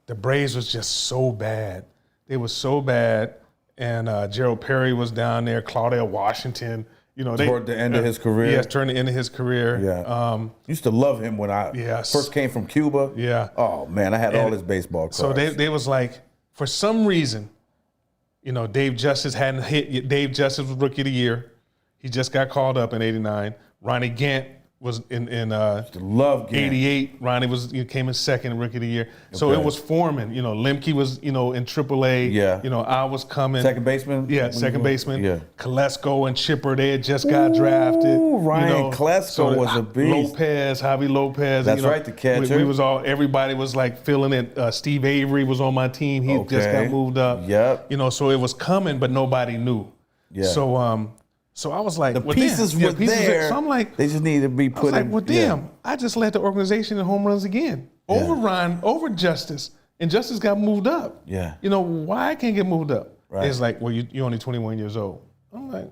The Braves was just so bad. They were so bad, and Gerald Perry was down there. Claudel Washington. You know,
Toward the end of his career.
Yes, toward the end of his career.
Yeah. Used to love him when I
Yes.
first came from Cuba.
Yeah.
Oh man, I had all his baseball cards.
So they was like, for some reason, you know, Dave Justice hadn't hit yet. Dave Justice was Rookie of the Year. He just got called up in '89. Ronnie Gant was in
love game.
'88. Ronnie came in second in Rookie of the Year. So
Okay.
it was forming. You know, Lemke was, you know, in AAA.
Yeah.
You know, I was coming.
Second baseman?
Yeah, second baseman.
Yeah.
Kolesko and Chipper, they had just got drafted.
Ryan Kolesko was a beast.
Javi Lopez.
That's
you know,
right, the catcher.
We was all, everybody was like feeling it. Steve Avery was on my team. He just
Okay.
got moved up.
Yep.
You know, so it was coming, but nobody knew.
Yeah.
So I was like,
The
well,
pieces
damn.
were there.
So I'm like,
they just need to be
I was
put
like,
in.
well, damn, I just led the organization in home runs again. Over Justice. And Justice got moved up.
Yeah.
You know, why I can't get moved up?
Right.
It's like, well, you're only 21 years old. I'm like,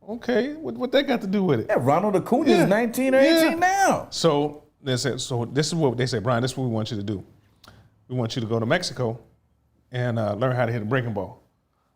okay, what that got to do with it?
Yeah, Ronald Acuna
Yeah.
is 19 or 18 now.
So they said, so this is what they said, Brian, this is what we want you to do. We want you to go to Mexico and learn how to hit a breaking ball.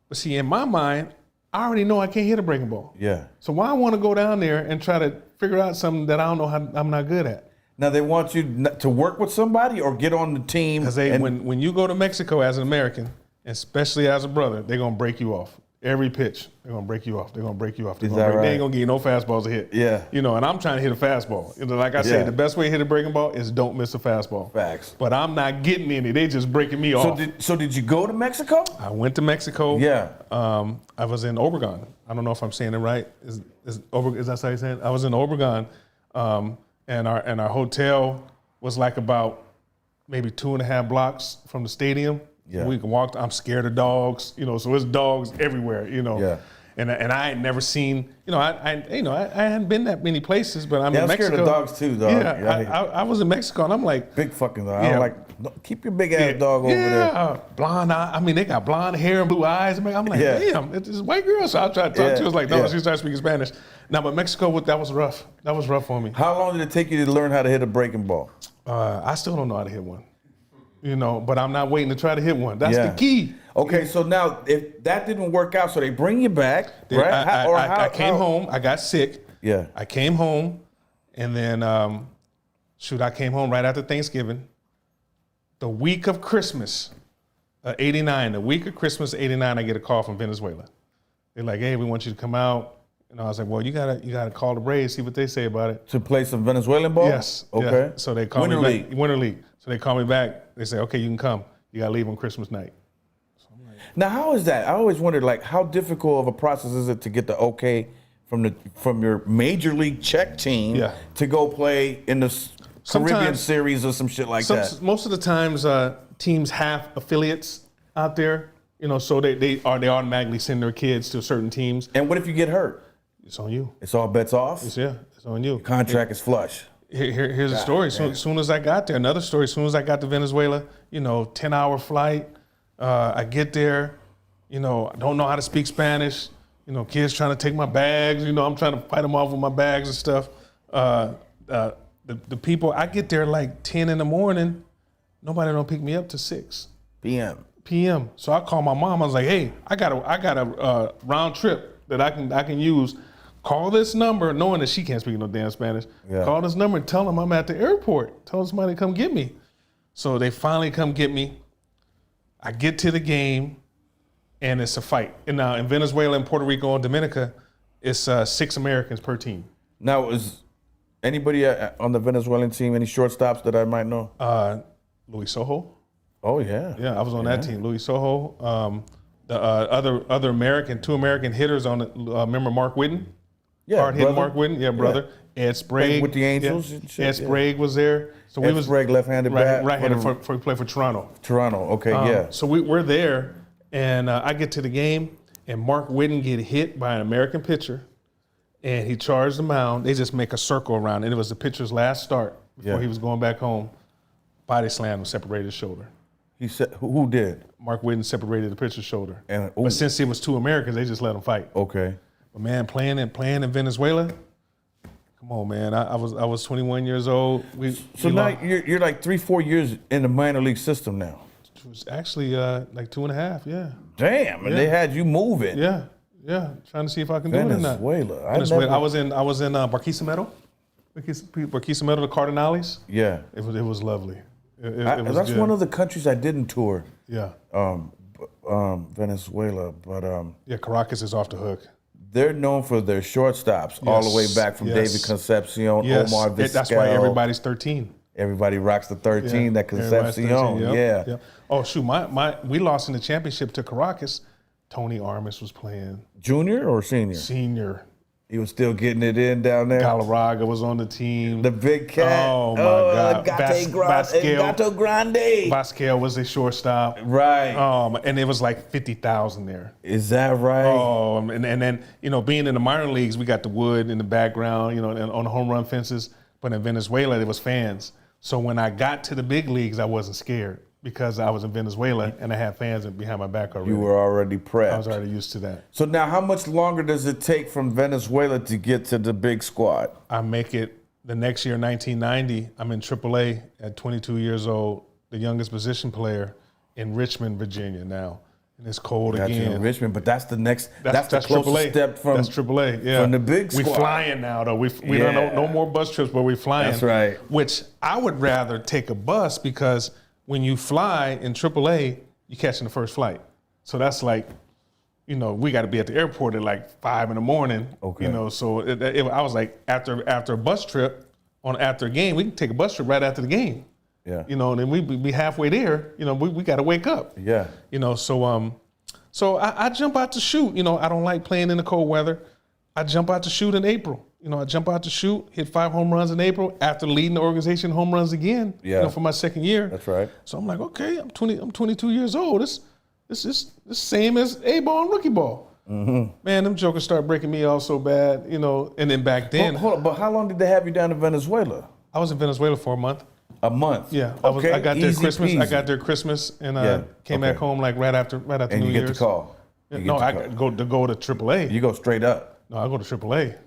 But see, in my mind, I already know I can't hit a breaking ball.
Yeah.
So why I want to go down there and try to figure out something that I don't know how I'm not good at?
Now they want you to work with somebody or get on the team.
Because when you go to Mexico as an American, especially as a brother, they're gonna break you off. Every pitch, they're gonna break you off. They're gonna break you off.
Is that right?
They ain't gonna give you no fastballs to hit.
Yeah.
You know, and I'm trying to hit a fastball. You know, like I
Yeah.
said, the best way to hit a breaking ball is don't miss a fastball.
Facts.
But I'm not getting any. They just breaking me off.
So did you go to Mexico?
I went to Mexico.
Yeah.
I was in Obregon. I don't know if I'm saying it right. Is that how you say it? I was in Obregon, and our hotel was like about maybe 2.5 blocks from the stadium.
Yeah.
We can walk. I'm scared of dogs, you know. So there's dogs everywhere, you know.
Yeah.
And I had never seen, you know, I hadn't been that many places, but I'm in
I'm
Mexico.
scared of dogs too, dog.
Yeah, I was in Mexico, and I'm like,
Big fucking dog.
Yeah.
I'm like, no, keep your big ass dog over there.
Blonde eye. I mean, they got blonde hair and blue eyes. I'm like,
Yeah.
damn, it's this white girl. So I tried to talk to her. I was like, no,
Yeah.
she started speaking Spanish. Now, but Mexico, that was rough. That was rough for me.
How long did it take you to learn how to hit a breaking ball?
I still don't know how to hit one. You know, but I'm not waiting to try to hit one. That's
Yeah.
the key.
Okay, so now if that didn't work out, so they bring you back, right?
I came home. I got sick.
Yeah.
I came home, and then I came home right after Thanksgiving. The week of Christmas, '89. The week of Christmas '89, I get a call from Venezuela. They're like, "Hey, we want you to come out." And I was like, "Well, you gotta call the Braves, see what they say about it."
To play some Venezuelan ball?
Yes.
Okay.
Yeah. So they called me back. Winter League. So they called me back. They say, "Okay, you can come. You gotta leave on Christmas night."
Now, how is that? I always wondered, like, how difficult of a process is it to get the okay from your major league Czech team to go play in the Caribbean series or some shit like that?
Most of the times, teams have affiliates out there, so they automatically send their kids to certain teams.
And what if you get hurt?
It's on you.
It's all bets off?
It's on you.
Contract is flush.
Here's a story. As soon as I got there, another story. As soon as I got to Venezuela, 10-hour flight. I get there, I don't know how to speak Spanish. Kids trying to take my bags. I'm trying to fight them off with my bags and stuff. The people, I get there like 10 in the morning. Nobody don't pick me up till 6 p.m. So I call my mom. I was like, hey, I got a round trip that I can use. Call this number, knowing that she can't speak no damn Spanish. Yeah. Call this number and tell them I'm at the airport. Tell somebody to come get me. So they finally come get me. I get to the game, and it's a fight. And now in Venezuela, and Puerto Rico, and Dominica, it's 6 Americans per team. Now,
is anybody on the Venezuelan team, any shortstops that I might know?
Luis Sojo.
Oh, yeah.
Yeah, I was on that team. Luis Sojo. The other American, 2 American hitters on it. Remember Mark Whitten?
Yeah,
hard hitting Mark Whitten, brother. Yeah. Ed Sprague
with the Angels.
Yeah. Ed Sprague was there. So
Ed Sprague, left-handed bat.
Right-handed for play for Toronto.
Okay, yeah.
So we're there, and I get to the game, and Mark Whitten get hit by an American pitcher, and he charged the mound. They just make a circle around, and it was the pitcher's last start before he was going back home. Body slam and separated his shoulder.
He said, who did?
Mark Whitten separated the pitcher's shoulder.
But
since it was 2 Americans, they just let him fight.
Okay.
But man, playing in Venezuela, come on, man. I was 21 years old.
So now you're like 3-4 years in the minor league system now.
It was actually like 2.5, yeah.
Damn, and they had you moving.
Yeah, trying to see if I can do it or not.
Venezuela.
I was in Barquisimeto, the Cardinales.
Yeah.
It was lovely. It was
that's
good.
one of the countries I didn't tour.
Yeah.
Venezuela, but
Caracas is off the hook.
They're known for their shortstops all the way back from David Concepcion, Omar Vizquel.
That's why everybody's 13.
Everybody rocks the 13, that Concepcion.
Yep. Oh, shoot, we lost in the championship to Caracas. Tony Armas was playing.
Junior or senior?
Senior.
He was still getting it in down there.
Galarraga was on the team.
The big cat.
Oh, my God.
Gato Grande.
Vasquez was a shortstop.
Right.
And it was like 50,000 there.
Is that right?
Oh, and then, being in the minor leagues, we got the wood in the background, and on the home run fences. But in Venezuela, there was fans. So when I got to the big leagues, I wasn't scared because I was in Venezuela and I had fans behind my back already.
You were already prepped.
I was already used to that.
So now how much longer does it take from Venezuela to get to the big squad?
I make it the next year, 1990. I'm in AAA at 22 years old, the youngest position player in Richmond, Virginia now. And it's cold again.
In Richmond, but that's the next. That's the closest
AAA.
step from.
That's AAA. Yeah.
From the big squad.
We flying now though. We don't no more bus trips, but we flying.
That's right.
Which I would rather take a bus because when you fly in AAA, you're catching the first flight. So that's like, we got to be at the airport at like 5 in the morning.
Okay.
So I was like, after a bus trip after a game, we can take a bus trip right after the game.
Yeah.
And then we be halfway there. We got to wake up.
Yeah.
So I jump out to shoot. I don't like playing in the cold weather. I jump out to shoot in April. I jump out to shoot, hit 5 home runs in April after leading the organization home runs again.
Yeah.
For my second year.
That's right.
So I'm like, okay, I'm 22 years old. This is the same as A-ball and rookie ball. Mm-hmm. Man, them jokers start breaking me off so bad. And then back then.
Hold on, but how long did they have you down in Venezuela?
I was in Venezuela for a month.
A month.
Yeah.
Okay.
I got there Christmas.
Peasy.
I got there Christmas and came back home like right after New Year's.
And you get the call.
I go to AAA.
You go straight up.
No, I go to AAA.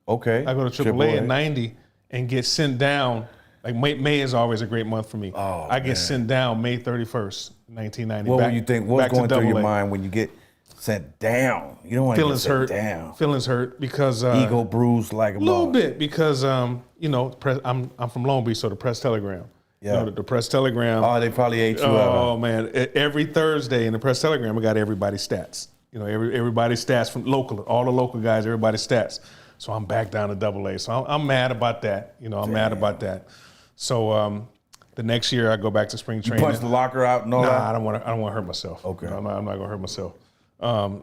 Okay.
I go to AAA in 90 and get sent down. Like May is always a great month for me.
Oh,
I get sent down May 31st, 1990.
What do you think? What's going through your mind when you get sent down? You don't want to get sent down.
Feelings hurt because
ego bruised like a
little bit because I'm from Long Beach, so the Press Telegram.
Yeah.
The Press Telegram.
Oh, they probably ate you up.
Oh man, every Thursday in the Press Telegram, we got everybody's stats. Everybody's stats from all the local guys, everybody's stats. So I'm back down to AA. So I'm mad about that. I'm mad about that. So The next year, I go back to spring training.
Punch the locker out and all that?
Nah, I don't want to hurt myself.
Okay.
I'm not going to hurt myself.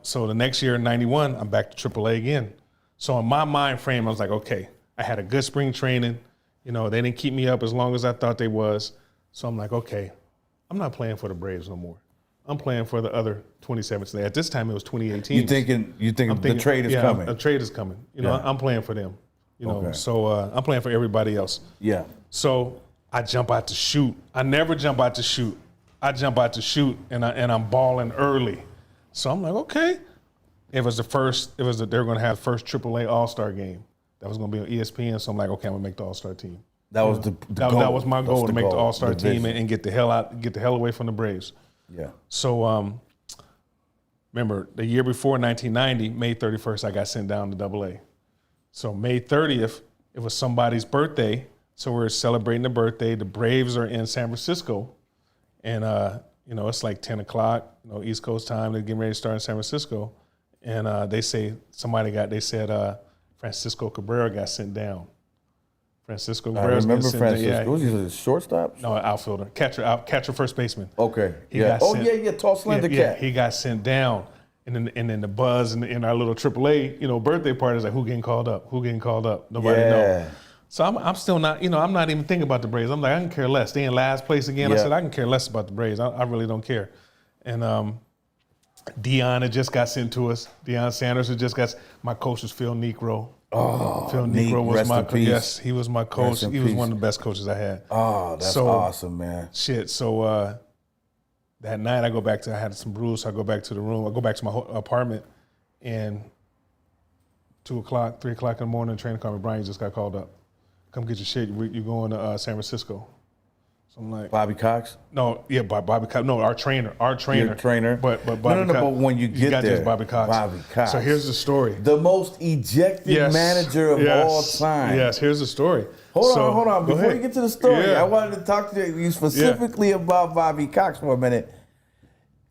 So the next year, in 91, I'm back to AAA again. So in my mind frame, I was like, okay, I had a good spring training. You know, they didn't keep me up as long as I thought they was. So I'm like, okay, I'm not playing for the Braves no more. I'm playing for the other 27 teams. At this time, it was 2018.
You thinking the trade is coming?
A trade is coming. You know, I'm playing for them. You know, so I'm playing for everybody else.
Yeah.
So I jump out to shoot. I never jump out to shoot. I jump out to shoot, and I'm balling early. So I'm like, okay. They were going to have the first AAA All-Star game. That was going to be on ESPN. So I'm like, okay, I'm going to make the All-Star team.
That was the goal.
That was my goal, to make the All-Star team and get the hell away from the Braves.
Yeah.
So remember, the year before, 1990, May 31st, I got sent down to AA. So May 30th, it was somebody's birthday. So we're celebrating the birthday. The Braves are in San Francisco. And, you know, it's like 10 o'clock, you know, East Coast time. They're getting ready to start in San Francisco. And they said Francisco Cabrera got sent down. Francisco Cabrera.
I remember Francisco. Was he a shortstop?
No, outfielder. Catcher, first baseman.
Okay. Tall, slender cat.
Yeah, he got sent down. And then the buzz in our little AAA, you know, birthday party is like, who getting called up? Who getting called up? Nobody knows. So I'm still not, you know, I'm not even thinking about the Braves. I'm like, I can care less. They in last place again. I said, I can care less about the Braves. I really don't care. And Deion had just got sent to us. Deion Sanders had just got. My coach was Phil Negro.
Oh,
Phil Negro was my coach.
Yes,
he was my coach. He was one of the best coaches I had.
Oh, that's awesome, man.
Shit. So that night I had some brews. So I go back to the room. I go back to my apartment, and 2 o'clock, 3 o'clock in the morning, trainer called me, Brian, you just got called up. Come get your shit. You're going to San Francisco. So I'm like,
Bobby Cox?
No, yeah, Bobby Cox. No, our trainer.
Your trainer?
But Bobby Cox.
But when you get there,
Bobby Cox. So here's the story.
The most ejected manager of all time.
Yes, here's the story.
Hold on. Before you get to the story, I wanted to talk to you specifically about Bobby Cox for a minute.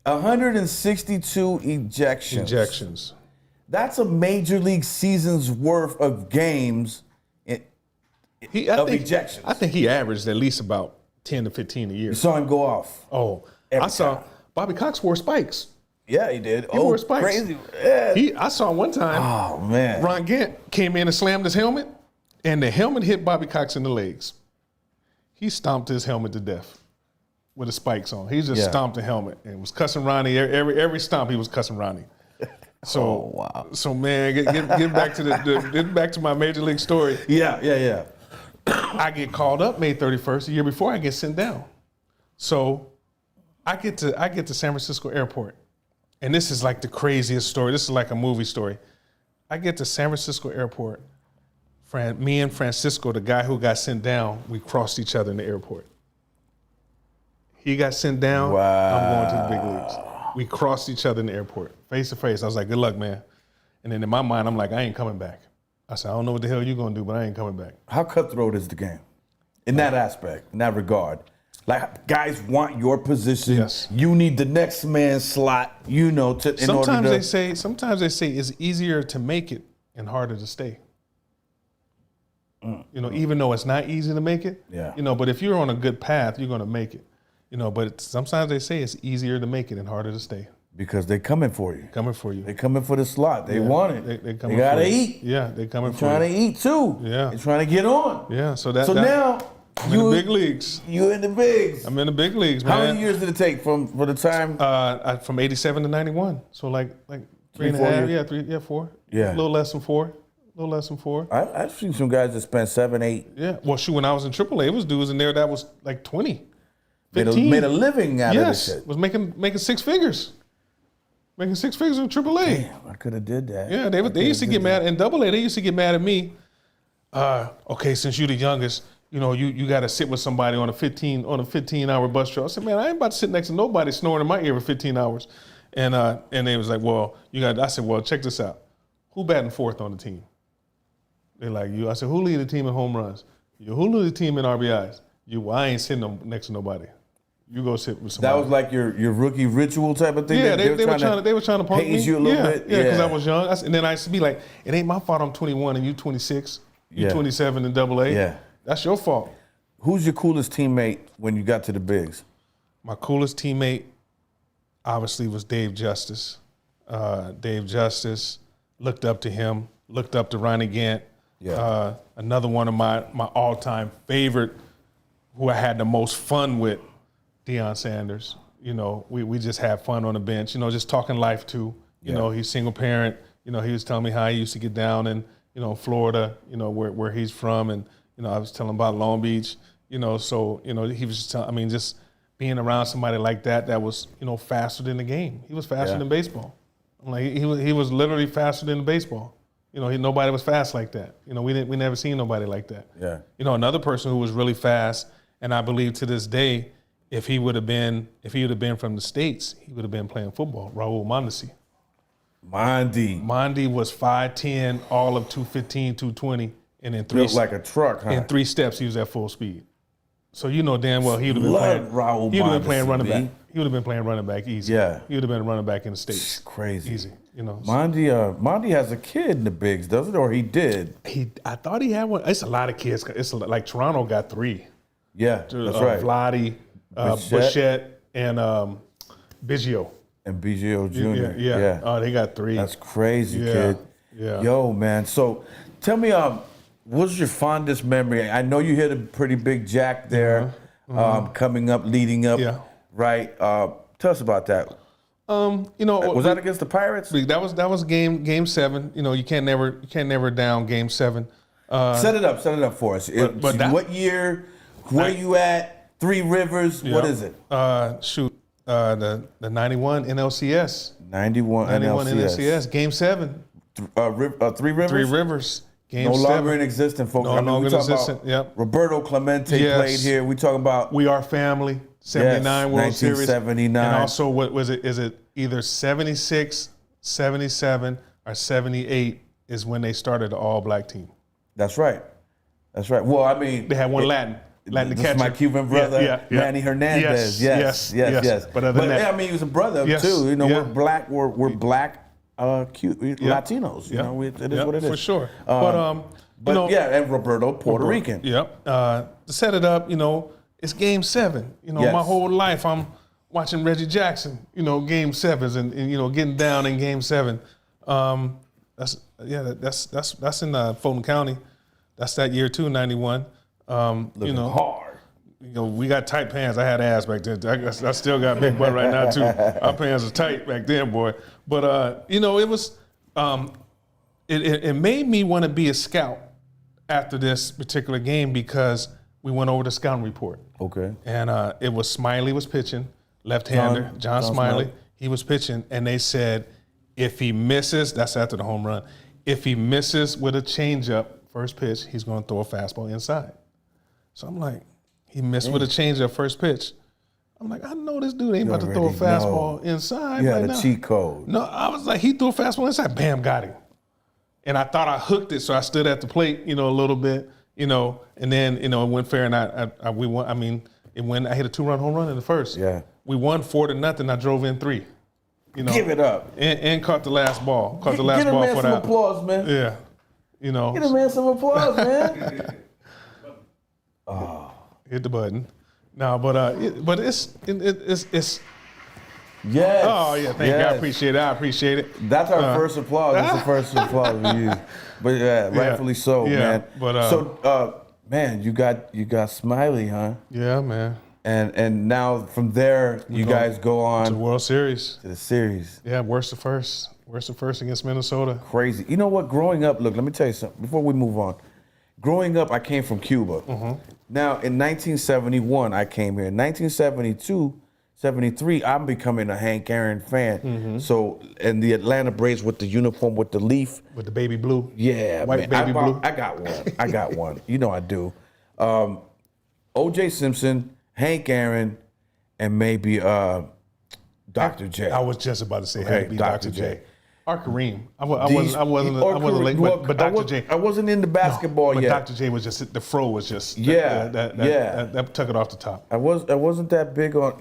162 ejections. That's a major league season's worth of games ejections.
I think he averaged at least about 10 to 15 a year.
You saw him go off.
Oh, I saw Bobby Cox wore spikes.
Yeah, he did.
He wore spikes.
Crazy. Yeah.
I saw one time.
Oh, man.
Ron Gant came in and slammed his helmet, and the helmet hit Bobby Cox in the legs. He stomped his helmet to death with the spikes on. He just stomped the helmet and was cussing Ronnie. Every stomp, he was cussing Ronnie. So,
wow.
So man, get back to get back to my major league story.
Yeah.
I get called up May 31st. The year before, I get sent down. So I get to San Francisco Airport, and this is like the craziest story. This is like a movie story. I get to San Francisco Airport. Me and Francisco, the guy who got sent down, we crossed each other in the airport. He got sent down.
Wow.
I'm going to the big leagues. We crossed each other in the airport, face to face. I was like, good luck, man. And then in my mind, I'm like, I ain't coming back. I said, I don't know what the hell you're going to do, but I ain't coming back.
How cutthroat is the game in that aspect, in that regard? Like, guys want your position.
Yes. You
need the next man's slot,
Sometimes they say it's easier to make it and harder to stay. You know, even though it's not easy to make it.
Yeah.
You know, but if you're on a good path, you're going to make it. You know, but sometimes they say it's easier to make it and harder to stay.
Because they're coming for you.
They
coming for the slot. They want it.
They
gotta eat.
Yeah, they coming for you.
Trying to eat too.
Yeah.
They're trying to get on.
Yeah. So
now
I'm in the big leagues.
You in the bigs.
I'm in the big leagues, man.
How many years did it take from the time?
From 87 to 91. So like 3 and a
4
half.
years?
Yeah, 4.
Yeah.
A little less than 4.
I've seen some guys that spent 7, 8.
Yeah. Well, shoot, when I was in AAA, it was dudes in there that was like 20, 15.
Made a living out of this shit.
Yes, was making 6 figures. Making 6 figures in AAA.
Damn, I could have did that.
Yeah, they used to get mad. In AA, they used to get mad at me. Okay, since you're the youngest, you know, you got to sit with somebody on a 15-hour bus trip. I said, man, I ain't about to sit next to nobody snoring in my ear for 15 hours. And they was like, well, I said, well, check this out. Who batting fourth on the team? They're like, you. I said, who lead the team in home runs? You. Who lead the team in RBIs? You. Well, I ain't sitting next to nobody. You go sit with somebody.
That was like your rookie ritual type of thing?
Yeah, they were trying to punk me.
Haze you a little bit?
Yeah, because I was young. And then I used to be like, it ain't my fault I'm 21 and you 26. You 27 in AA.
Yeah.
That's your fault.
Who's your coolest teammate when you got to the bigs?
My coolest teammate, obviously, was Dave Justice. Dave Justice, looked up to him, looked up to Ronnie Gant.
Yeah.
Another one of my all-time favorite, who I had the most fun with, Deion Sanders. You know, we just had fun on the bench, you know, just talking life too. You know, he's single parent. You know, he was telling me how he used to get down in, you know, Florida, you know, where he's from. And, you know, I was telling him about Long Beach, you know, so, you know, he was just telling, I mean, just being around somebody like that was, you know, faster than the game. He was faster than baseball. I'm like, he was literally faster than the baseball. You know, nobody was fast like that. You know, we never seen nobody like that.
Yeah.
You know, another person who was really fast, and I believe to this day, if he would have been from the States, he would have been playing football. Raul Mondesi. Mondi was 5'10", all of 215, 220, and in
Built like a truck, huh?
in 3 steps he was at full speed. So you know damn well he would have been
Love
playing.
Raul
He would have been
Mondesi,
playing running
B.
back. He would have been playing running back easy.
Yeah.
He would have been a running back in the States.
It's crazy.
Easy. You know.
Mondi has a kid in the bigs, doesn't it? Or he did.
I thought he had one. It's a lot of kids. It's like Toronto got 3.
Yeah, that's right.
Vladdy, Bichette, and Biggio.
And BGO Jr.
Yeah. Oh, they got 3.
That's crazy,
Yeah.
kid.
Yeah.
Yo, man. So tell me, what's your fondest memory? I know you hit a pretty big jack there, coming up, leading up,
Yeah.
right? Tell us about that.
You know,
Was that against the Pirates?
that was game 7. You know, you can't never down game 7.
Set it up for us.
but that-
What year? Where you at? Three Rivers? What is it?
The 91 NLCS.
91 NLCS.
Game 7.
Three Rivers?
3 Rivers. Game
No
7.
longer in existence, folks.
No longer
we
in
talking
existence,
about
yep.
Roberto Clemente
Yes.
played here. We talking about
We Are Family. 79 World Series.
1979.
And also, what was it? Is it either 76, 77, or 78 is when they started the all-black team.
That's right. That's right. Well, I mean,
They had one Latin
this
catcher.
is my Cuban brother,
Yeah.
Manny Hernandez. Yes.
But other than that,
I mean, he was a brother
Yes.
too. You know,
Yeah.
we're black. We're black. Latinos. You know, it is what it is
for sure.
But
you know,
yeah, and Roberto, Puerto Rican.
Yep. To set it up, you know, it's game 7. You know,
Yes.
my whole life I'm watching Reggie Jackson. You know, game 7s and you know getting down in game 7. That's in Fulton County. That's that year too, 91. You know,
Hard.
you know, we got tight pants. I had ass back then. I still got big butt right now too. Our pants are tight back then, boy. But you know, it was it made me want to be a scout after this particular game because we went over the scouting report.
Okay.
And it was Smiley was pitching, left-hander. John Smiley, he was pitching, and they said if he misses, that's after the home run. If he misses with a changeup, first pitch, he's going to throw a fastball inside. So I'm like, he missed with a changeup first pitch. I'm like, I know this dude ain't about to throw a
already
fastball inside.
Yeah,
right
the
now.
cheat code.
No, I was like, he threw a fastball inside. Bam, got him. And I thought I hooked it, so I stood at the plate, you know, a little bit, you know, and then, you know, it went fair, and we won. I mean, it went. I hit a 2-run home run in the first.
Yeah.
We won 4-0. I drove in 3. You know,
Give it up.
and caught the last ball. Caught the last
Get a
ball
man
for
some
that.
applause, man.
Yeah, you know,
Get a man some applause, man.
hit the button. No, but it's
Yes.
oh yeah, thank you. I appreciate it.
That's our first applause. That's the first applause we use. But yeah, rightfully so,
yeah,
man.
but,
so, man, you got Smiley, huh?
Yeah, man.
And now from there, you guys go
To the
on
World Series.
to the series.
Yeah, worst to first against Minnesota.
Crazy. You know what? Growing up, look, let me tell you something before we move on. Growing up, I came from Cuba. Now, in 1971, I came here. In 1972, 73, I'm becoming a Hank Aaron fan. So, and the Atlanta Braves with the uniform with the leaf.
With the baby blue.
Yeah,
White
man.
baby blue.
I got one. You know I do. O.J. Simpson, Hank Aaron, and maybe Dr. J.
I was just about to say, had to be
Dr.
Dr.
J.
J. Or Kareem. I wasn't late, but Dr. J.
I wasn't into basketball
but
yet.
Dr. J was just the fro was just that took it off the top.
I wasn't that big on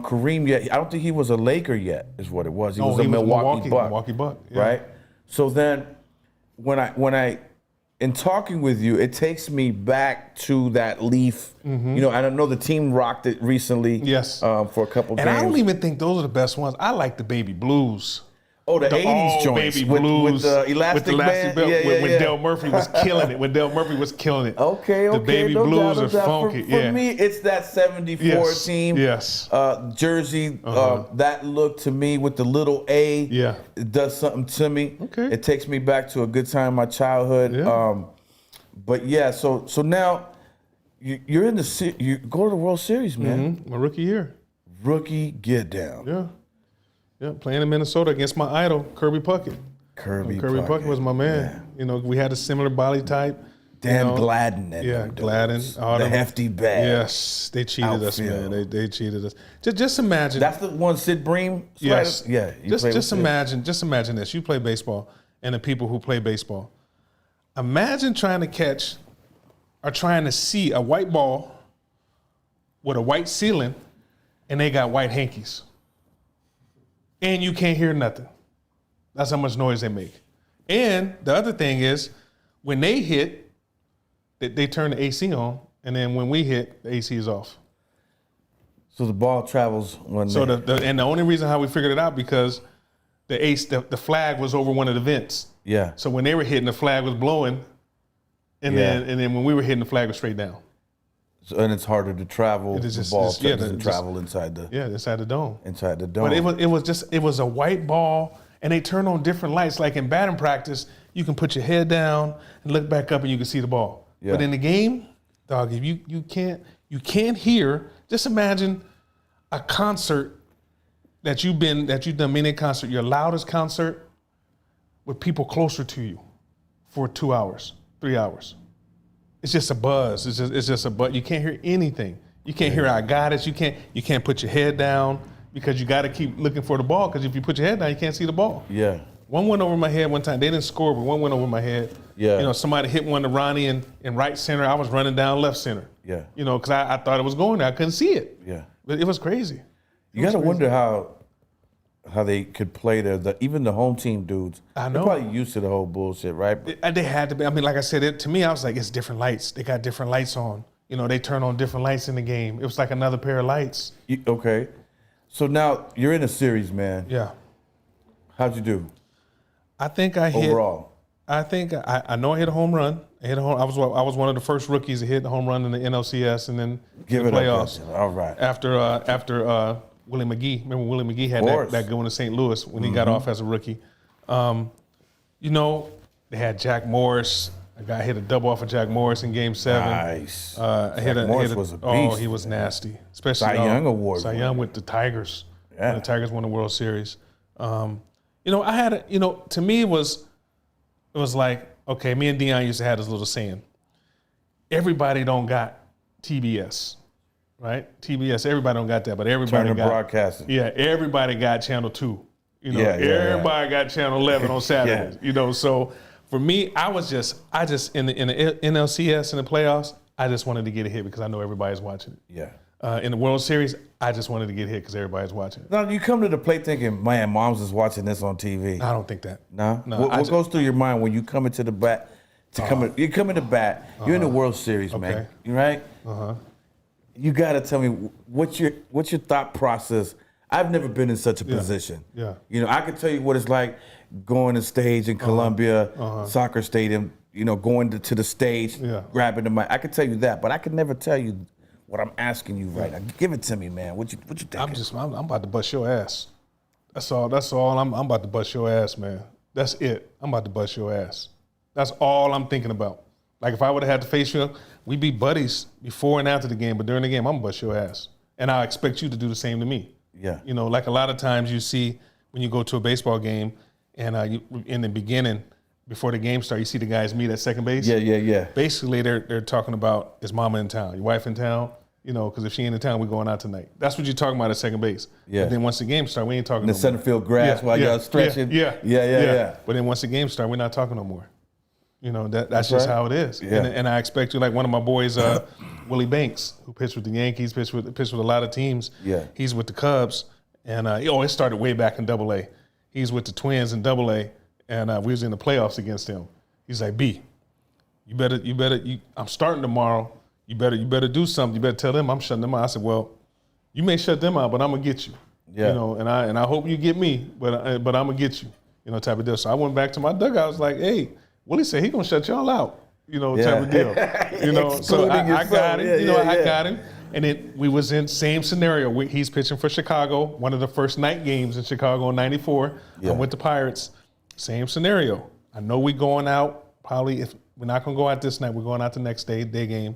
Kareem yet. I don't think he was a Laker yet. Is what it was. He was a Milwaukee Buck.
Milwaukee Buck. Yeah.
Right. So then, when I in talking with you, it takes me back to that Leaf.
Mm-hmm.
You know, and I know the team rocked it recently.
Yes.
For a couple
And
games.
I don't even think those are the best ones. I like the Baby Blues.
Oh, the 80s
all
joints
Baby
with
Blues
the elastic band.
belt
Yeah,
when
yeah.
Del Murphy was killing it. When Del Murphy was killing it.
Okay,
The Baby
no
Blues
doubt, no
are
doubt.
funky.
For me, it's that 74
Yes,
team.
yes.
Jersey, that look to me with the little A,
Yeah.
it does something to me.
Okay.
It takes me back to a good time in my childhood.
Yeah.
But yeah, so now you're in you go to the World Series, man.
My rookie year.
Rookie get down.
Yeah. Yeah, playing in Minnesota against my idol, Kirby Puckett.
Kirby
Puckett was my man.
Yeah.
You know, we had a similar body type.
Dan
you know.
Gladden. And
Yeah,
them
Gladden.
dudes.
all
The
them-
hefty bag.
Yes, they cheated us,
Outfield.
man. They cheated us. Just imagine.
That's the one Sid Bream?
Yes.
Yeah. you
Just
played with Sid.
imagine this. You play baseball, and the people who play baseball. Imagine trying to catch or trying to see a white ball with a white ceiling, and they got white hankies. And you can't hear nothing. That's how much noise they make. And the other thing is, when they hit, they turn the AC on, and then when we hit, the AC is off.
So the ball travels when
So the only reason how we figured it out because the flag was over one of the vents.
yeah.
So when they were hitting, the flag was blowing, and
Yeah.
then when we were hitting, the flag was straight down.
So, and it's harder to travel.
It is
The
just-
ball
it's- yeah,
doesn't
just-
travel inside the
Inside the dome.
dome.
But it was a white ball, and they turn on different lights. Like in batting practice, you can put your head down and look back up, and you can see the ball.
Yeah.
But in the game, dog, if you can't hear. Just imagine a concert that you've done many concert, your loudest concert, with people closer to you for 2 hours, 3 hours. It's just a buzz. It's just a buzz. You can't hear anything. You can't hear I got it. You can't put your head down because you got to keep looking for the ball. Because if you put your head down, you can't see the ball.
yeah.
One went over my head one time. They didn't score, but one went over my head.
Yeah.
You know, somebody hit one to Ronnie in right center. I was running down left center.
Yeah.
You know, because I thought it was going there. I couldn't see it.
Yeah.
But it was crazy.
You got to wonder how they could play there. Even the home team dudes.
I
They're
know.
probably used to the whole bullshit, right?
They had to be. I mean, like I said, to me, I was like, it's different lights. They got different lights on. You know, they turn on different lights in the game. It was like another pair of lights.
Okay. So now you're in a series, man.
Yeah.
How'd you do
I think I hit.
overall?
I think I know I hit a home run. I was one of the first rookies to hit a home run in the NLCS and then
Give
the
it
playoffs.
up. All right.
After Willie McGee. Remember Willie McGee had that good one in St. Louis when he got off as a rookie. You know, they had Jack Morris. A guy hit a double off of Jack Morris in Game 7.
Nice.
Morris
was a
Oh,
beast.
he was nasty. Especially
Cy Young Award
Cy
winner.
Young with the Tigers.
Yeah.
When the Tigers won the World Series. You know, I had to me it was like, okay, me and Dion used to have this little saying. Everybody don't got TBS, right? TBS, everybody don't got that, but everybody
Turner
got
Broadcasting.
Yeah, everybody got Channel 2. You know,
Yeah, yeah,
everybody got Channel 11 on Saturdays. You know, so for me, I just in the NLCS in the playoffs, I just wanted to get a hit because I know everybody's watching it.
Yeah.
In the World Series, I just wanted to get hit because everybody's watching it.
Now you come to the plate thinking, man, mom's is watching this on TV.
I don't think that.
No?
No,
What goes through your mind when you come into the bat? You come into bat. You're in the World Series, man.
Okay.
You right? You got to tell me what's your thought process. I've never been in such a position.
Yeah.
You know, I can tell you what it's like going to stage in Columbia soccer stadium. You know, going to the stage, grabbing the mic. I can tell you that, but I can never tell you what I'm asking you right now. Give it to me, man. What you think?
I'm about to bust your ass. That's all. I'm about to bust your ass, man. That's it. I'm about to bust your ass. That's all I'm thinking about. Like if I would have had to face you, we'd be buddies before and after the game, but during the game, I'm gonna bust your ass. And I expect you to do the same to me.
Yeah.
You know, like a lot of times you see when you go to a baseball game and in the beginning, before the game starts, you see the guys meet at second base.
Yeah.
Basically, they're talking about, is mama in town? Your wife in town? You know, because if she ain't in town, we're going out tonight. That's what you're talking about at second base.
Yeah.
But then once the game starts, we ain't talking
The
no
center
more.
field grass while y'all stretching.
Yeah. But then once the game starts, we're not talking no more. You know, that's just
right.
how it is.
Yeah.
And I expect you, like one of my boys, Willie Banks, who pitched with the Yankees, pitched with a lot of teams.
Yeah.
He's with the Cubs. And it started way back in Double-A. He's with the Twins in Double-A, and we was in the playoffs against them. He's like, B, I'm starting tomorrow. You better do something. You better tell them I'm shutting them out. I said, well, you may shut them out, but I'm gonna get you.
Yeah.
You know, and I hope you get me, but I'm gonna get you. You know, type of deal. So I went back to my dugout. I was like, hey, Willie said he gonna shut y'all out. You know, type of deal. You know, so I got him. I got him. And then we was in same scenario. He's pitching for Chicago, one of the first night games in Chicago in '94.
Yeah.
I went to Pirates. Same scenario. I know we going out. Probably if we're not gonna go out this night, we're going out the next day game.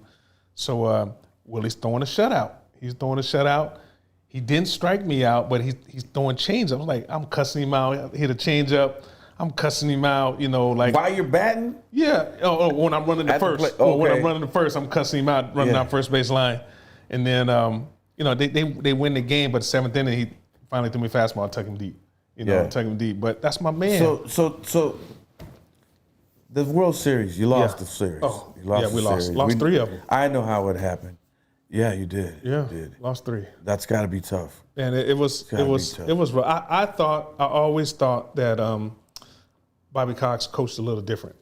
So Willie's throwing a shutout. He's throwing a shutout. He didn't strike me out, but he's throwing changeups. I was like, I'm cussing him out. Hit a changeup. I'm cussing him out. You know, like
while you're batting.
Yeah. When I'm running the first. When I'm running the first, I'm cussing him out, running out first base line. And then, you know, they win the game, but seventh inning, he finally threw me a fastball and took him deep. You know, took him deep. But that's my man.
So the World Series, you lost the series.
Oh,
you lost
we
series.
lost 3 of them.
I know how it happened. Yeah, you did.
Yeah,
you did.
Lost 3.
That's got to be tough.
And it was rough. I always thought that Bobby Cox coached a little different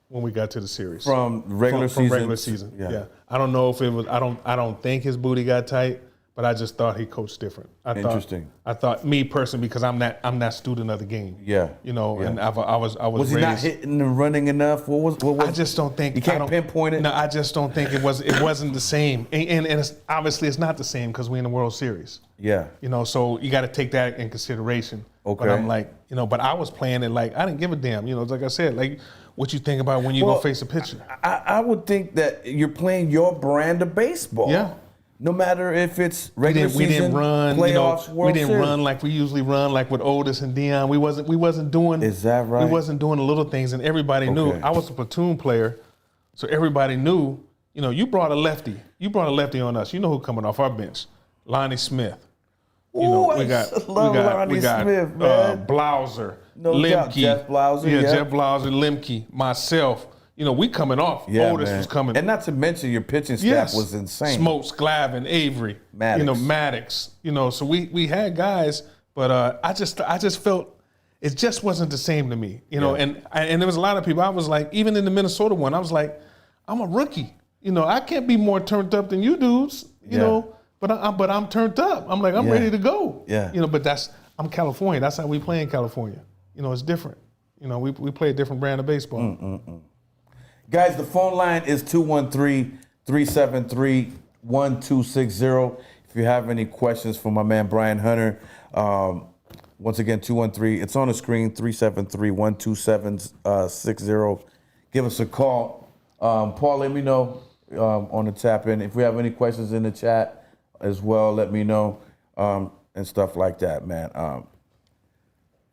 when we got to the series
from regular
season. Yeah. I don't know if it was. I don't think his booty got tight, but I just thought he coached different.
Interesting.
I thought me personally, because I'm that student of the game.
Yeah.
You know, and I was.
Was he not hitting and running enough? What was?
I just don't think
you can't pinpoint it.
No, I just don't think it wasn't the same. And it's, obviously it's not the same because we're in the World Series.
Yeah.
You know, so you got to take that in consideration.
Okay.
But I'm like, you know, but I was playing it like I didn't give a damn. You know, like I said, like what you think about when you go face a pitcher.
I would think that you're playing your brand of baseball.
Yeah.
No matter if it's regular season,
we didn't run,
playoffs, World
we didn't
Series.
run like we usually run, like with Otis and Dion. We wasn't doing.
Is that right?
We wasn't doing the little things, and everybody knew. I was a platoon player, so everybody knew. You know, you brought a lefty. You brought a lefty on us. You know who coming off our bench? Lonnie Smith. You know, we got Smith, man. Blauser, Lemke,
Jeff Blauser,
Jeff Blauser, Lemke, myself. You know, we coming off. Otis was coming.
And not to mention your pitching staff was insane.
Smokes, Glavin, Avery,
Maddox.
You know, Maddox. You know, so we had guys, but I just felt it just wasn't the same to me. You know, and there was a lot of people. I was like, even in the Minnesota one, I was like, I'm a rookie. You know, I can't be more turned up than you dudes. You know, but I'm turned up. I'm like, I'm ready to go.
Yeah.
You know, but I'm California. That's how we play in California. You know, it's different. You know, we play a different brand of baseball.
Guys, the phone line is 213-373-1260. If you have any questions for my man Brian Hunter, once again, 213, it's on the screen, 373-12760. Give us a call. Paul, let me know on the tap in. If we have any questions in the chat as well, let me know, and stuff like that, man.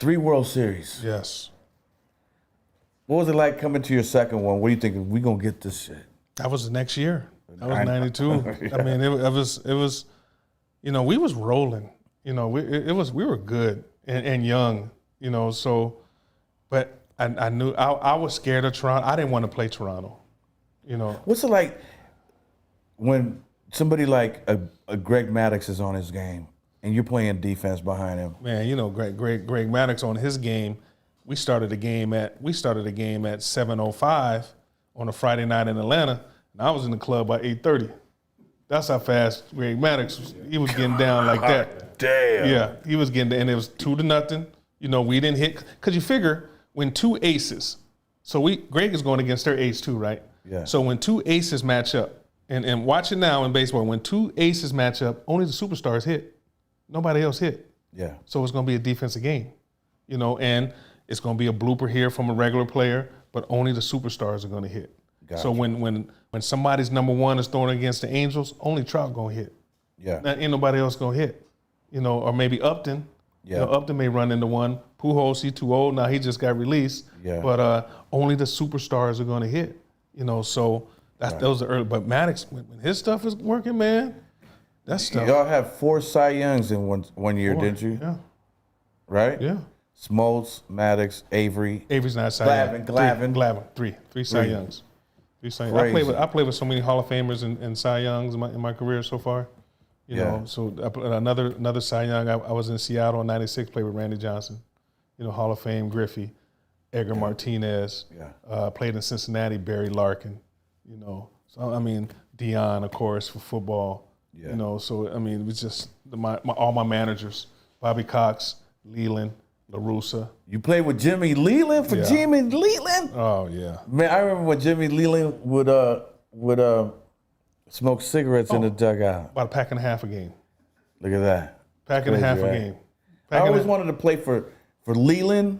3 World Series.
Yes.
What was it like coming to your second one? What do you think? We gonna get this shit?
That was the next year. That was '92. I mean, it was, you know, we was rolling. You know, we were good and young. You know, so, but I knew I was scared of Toronto. I didn't want to play Toronto. You know,
what's it like when somebody like a Greg Maddox is on his game and you're playing defense behind him?
Man, you know, Greg Maddox on his game. We started a game at 7:05 on a Friday night in Atlanta, and I was in the club by 8:30. That's how fast Greg Maddox was. He was getting down like that.
Damn.
Yeah, he was getting down, and it was 2-0. You know, we didn't hit because you figure when 2 aces, so Greg is going against their ace too, right?
Yeah.
So when 2 aces match up, and watch it now in baseball, when 2 aces match up, only the superstars hit. Nobody else hit.
Yeah.
So it's going to be a defensive game, you know, and it's going to be a blooper here from a regular player, but only the superstars are going to hit.
Gotcha.
So when somebody's number 1 is throwing against the Angels, only Trout going to hit.
Yeah.
Now, ain't nobody else going to hit. You know, or maybe Upton.
Yeah.
You know, Upton may run into one. Pujols, he's too old now. He just got released.
Yeah.
But only the superstars are going to hit. You know, so those are early. But Maddox, when his stuff is working, man, that stuff.
Y'all have 4 Cy Youngs in one year, didn't you?
Yeah.
Right?
Yeah.
Smoltz, Maddox, Avery.
Avery's not Cy Young.
Glavin.
Three Cy Youngs. 3 Cy Youngs. I played with so many Hall of Famers and Cy Youngs in my career so far. You know, so another Cy Young. I was in Seattle in '96. Played with Randy Johnson. You know, Hall of Fame Griffey. Edgar Martinez.
Yeah.
Played in Cincinnati, Barry Larkin. You know, so I mean, Dion, of course, for football.
Yeah.
You know, so I mean, it was just all my managers: Bobby Cox, Leland, LaRussa.
You played with Jimmy Leland for Jimmy Leland?
Oh yeah.
Man, I remember when Jimmy Leland would smoke cigarettes in the dugout.
About a pack and a half a game.
Look at that.
Pack and a half
Crazy,
a
right?
game.
I always wanted to play for Leland,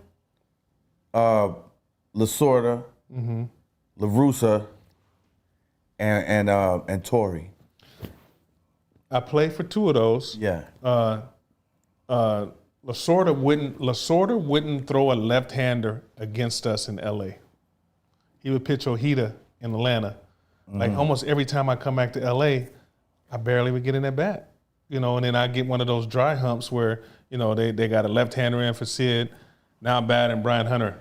Lasorda, LaRussa, and Torrey.
I played for two of those.
Yeah.
Lasorda wouldn't throw a left-hander against us in LA. He would pitch Ojeda in Atlanta. Like almost every time I come back to LA, I barely would get in at bat. You know, and then I get one of those dry humps where, you know, they got a left-hander in for Sid. Now I'm batting Brian Hunter,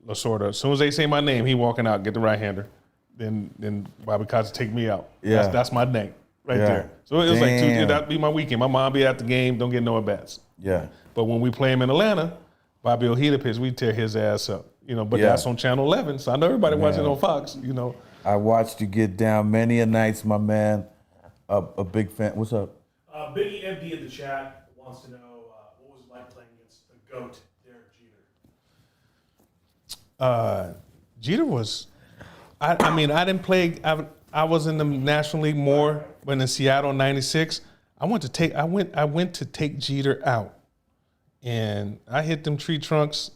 Lasorda. As soon as they say my name, he walking out, get the right-hander. Then Bobby Cox take me out.
Yeah.
That's my day right
Yeah.
there. So it was like
Damn.
that'd be my weekend. My mom be at the game, don't get no at-bats.
Yeah.
But when we play him in Atlanta, Bobby Ojeda pitch, we tear his ass up. You know, but
Yeah.
that's on Channel 11, so I know everybody watching on Fox, you know.
I watched you get down many a nights, my man. A big fan. What's up?
Biggie MD in the chat wants to know what was it like playing against the GOAT, Derek Jeter?
Jeter was, I mean, I didn't play, I was in the National League more when in Seattle in '96. I went to take Jeter out. And I hit them tree trunks.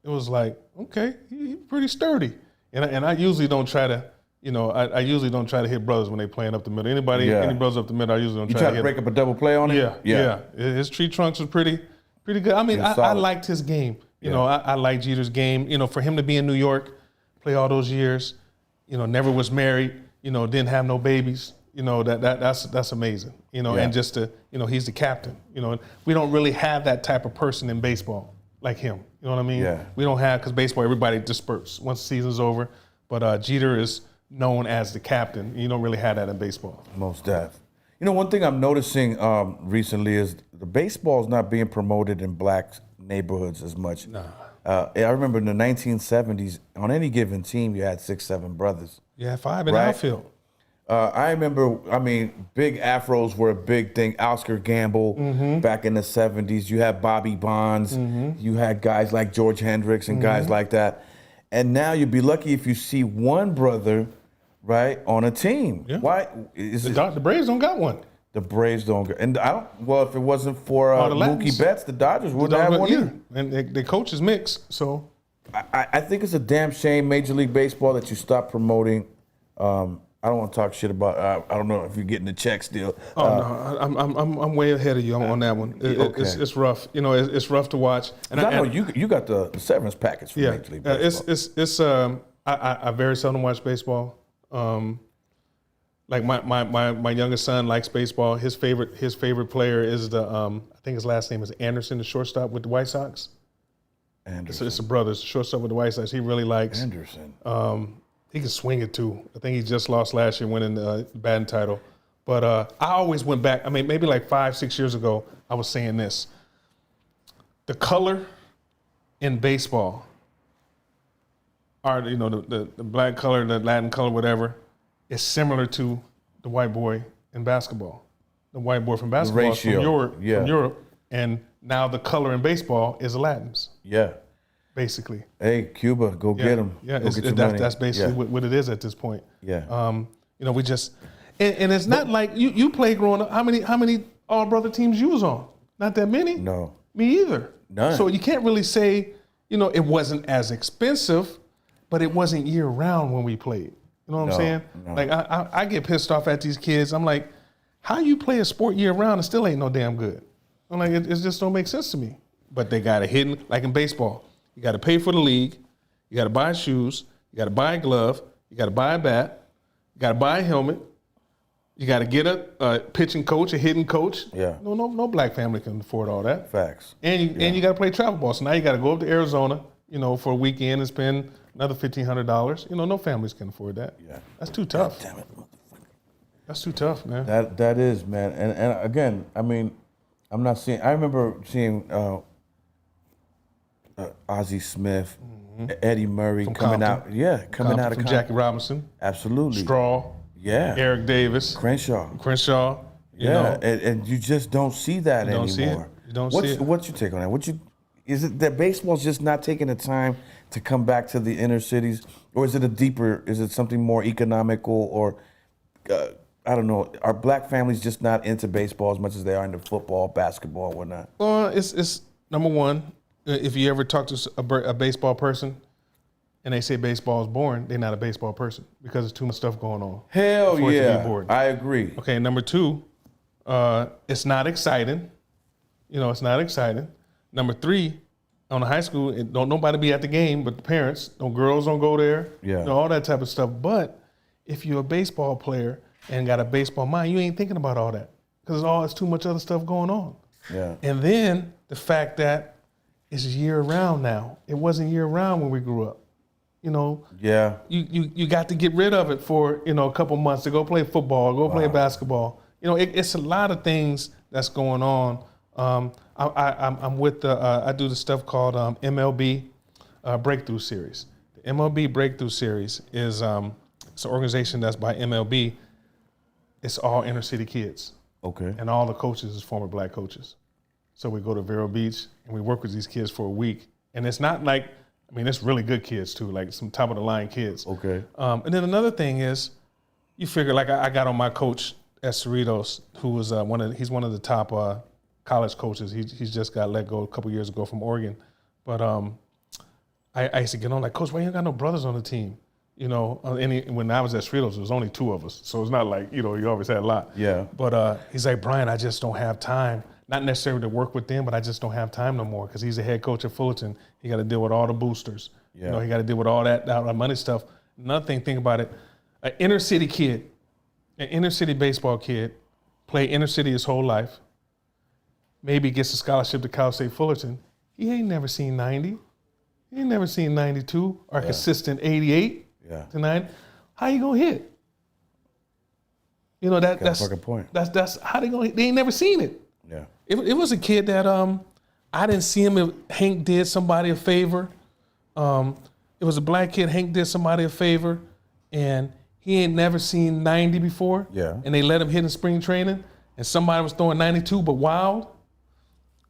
It was like, okay, he's pretty sturdy. And I usually don't try to, you know, I usually don't try to hit brothers when they playing up the middle. Any brothers up the middle, I usually don't
You
try
try
to
to
hit
break
them.
up a double play on him?
Yeah. His tree trunks was pretty good. I mean,
He was
I
solid.
liked his game. You know, I liked Jeter's game. You know, for him to be in New York, play all those years, you know, never was married, you know, didn't have no babies. You know, that's amazing. You know,
Yeah.
and just to, you know, he's the captain. You know, we don't really have that type of person in baseball like him. You know what I mean?
Yeah.
We don't have, because baseball, everybody disperses once the season's over. But Jeter is known as the captain. You don't really have that in baseball.
Most def. You know, one thing I'm noticing recently is the baseball is not being promoted in black neighborhoods as much.
Nah.
I remember in the 1970s, on any given team, you had 6, 7 brothers.
Yeah, 5 in
Right.
outfield.
I remember, big afros were a big thing. Oscar Gamble back in the 70s. You had Bobby Bonds. You had guys like George Hendricks and guys like that. And now you'd be lucky if you see one brother, right, on a team.
Yeah.
Why? Is
The Braves don't got one.
the Braves don't get, and I don't. Well, if it wasn't for
the
Mookie
Latins.
Betts, the Dodgers wouldn't have one either.
And the coach is mixed, so.
I think it's a damn shame, Major League Baseball, that you stop promoting. I don't want to talk shit about. I don't know if you're getting the check still.
No, I'm way ahead of you on that one.
Okay.
It's rough. You know, it's rough to watch. And
I know you got the severance package from
yeah,
Major League Baseball.
I very seldom watch baseball. Like my youngest son likes baseball. His favorite player is I think his last name is Anderson, the shortstop with the White Sox.
Anderson.
It's a brother, shortstop with the White Sox. He really likes.
Anderson.
He can swing it too. I think he just lost last year, winning the batting title. But I always went back. I mean, maybe like 5-6 years ago, I was saying this. The color in baseball are, you know, the black color, the Latin color, whatever, is similar to the white boy in basketball. The white boy from basketball is from
ratio,
Europe, and now the color in baseball is the Latins,
Yeah.
basically.
Hey, Cuba, go get him.
Yeah,
Go get your money.
that's basically
Yeah.
what it is at this point.
Yeah.
You know, we just, and it's not like you played growing up. How many all brother teams you was on? Not that many.
No.
Me either.
None.
So you can't really say, you know, it wasn't as expensive, but it wasn't year round when we played. You know what I'm saying?
No.
Like I get pissed off at these kids. I'm like, how you play a sport year round and still ain't no damn good? I'm like, it just don't make sense to me. But they got a hidden, like in baseball, you got to pay for the league, you got to buy shoes, you got to buy a glove, you got to buy a bat, you got to buy a helmet, you got to get a pitching coach, a hitting coach.
Yeah.
No black family can afford all that.
Facts.
And you got to play travel ball. So now you got to go up to Arizona, you know, for a weekend and spend another $1,500. You know, no families can afford that.
Yeah.
That's too tough.
Damn it, motherfucker.
That's too tough, man.
That is, man. And again, I mean, I remember seeing Ozzie Smith Eddie Murray
From
coming
Compton.
out. Yeah, coming out of
from
Compton.
Jackie Robinson,
Absolutely.
Straw,
Yeah.
Eric Davis,
Crenshaw.
You know,
and you just don't see that
You don't see it.
anymore.
You don't see it.
What's your take on that? Is it that baseball's just not taking the time to come back to the inner cities, or is it something more economical, or I don't know? Are black families just not into baseball as much as they are into football, basketball, whatnot?
it's number one. If you ever talk to a baseball person, and they say baseball is boring, they're not a baseball person because there's too much stuff going on.
Hell
for it to
yeah,
be boring.
I agree.
Okay, number two, it's not exciting. It's not exciting. Number three, on the high school, don't nobody be at the game but the parents. No girls don't go there.
Yeah.
All that type of stuff. But if you're a baseball player and got a baseball mind, you ain't thinking about all that because it's too much other stuff going on.
Yeah.
And then the fact that it's year round now. It wasn't year round when we grew up.
Yeah.
You got to get rid of it for a couple months to go play football, go play basketball. It's a lot of things that's going on. I'm with I do the stuff called MLB Breakthrough Series. The MLB Breakthrough Series is it's an organization that's by MLB. It's all inner city kids.
Okay.
And all the coaches is former black coaches. So we go to Vero Beach and we work with these kids for a week. And it's not like, it's really good kids too, like some top of the line kids.
Okay.
And then another thing is, you figure like I got on my coach at Cerritos, who was he's one of the top college coaches. He's just got let go a couple years ago from Oregon. But I used to get on like, Coach, why you ain't got no brothers on the team? When I was at Cerritos, there was only two of us. So it's not like, you always had a lot.
Yeah.
But he's like, Brian, I just don't have time. Not necessarily to work with them, but I just don't have time no more because he's the head coach at Fullerton. He got to deal with all the boosters.
Yeah.
He got to deal with all that money stuff. Another thing, think about it. An inner city kid, an inner city baseball kid, play inner city his whole life, maybe gets a scholarship to Cal State Fullerton. He ain't never seen 90. He ain't never seen 92 or consistent 88 to 90. How you gonna hit? That's
fucking point.
That's how they gonna hit. They ain't never seen it.
Yeah.
It was a kid that I didn't see him if Hank did somebody a favor. It was a black kid, Hank did somebody a favor, and he ain't never seen 90 before.
Yeah.
And they let him hit in spring training, and somebody was throwing 92, but wild,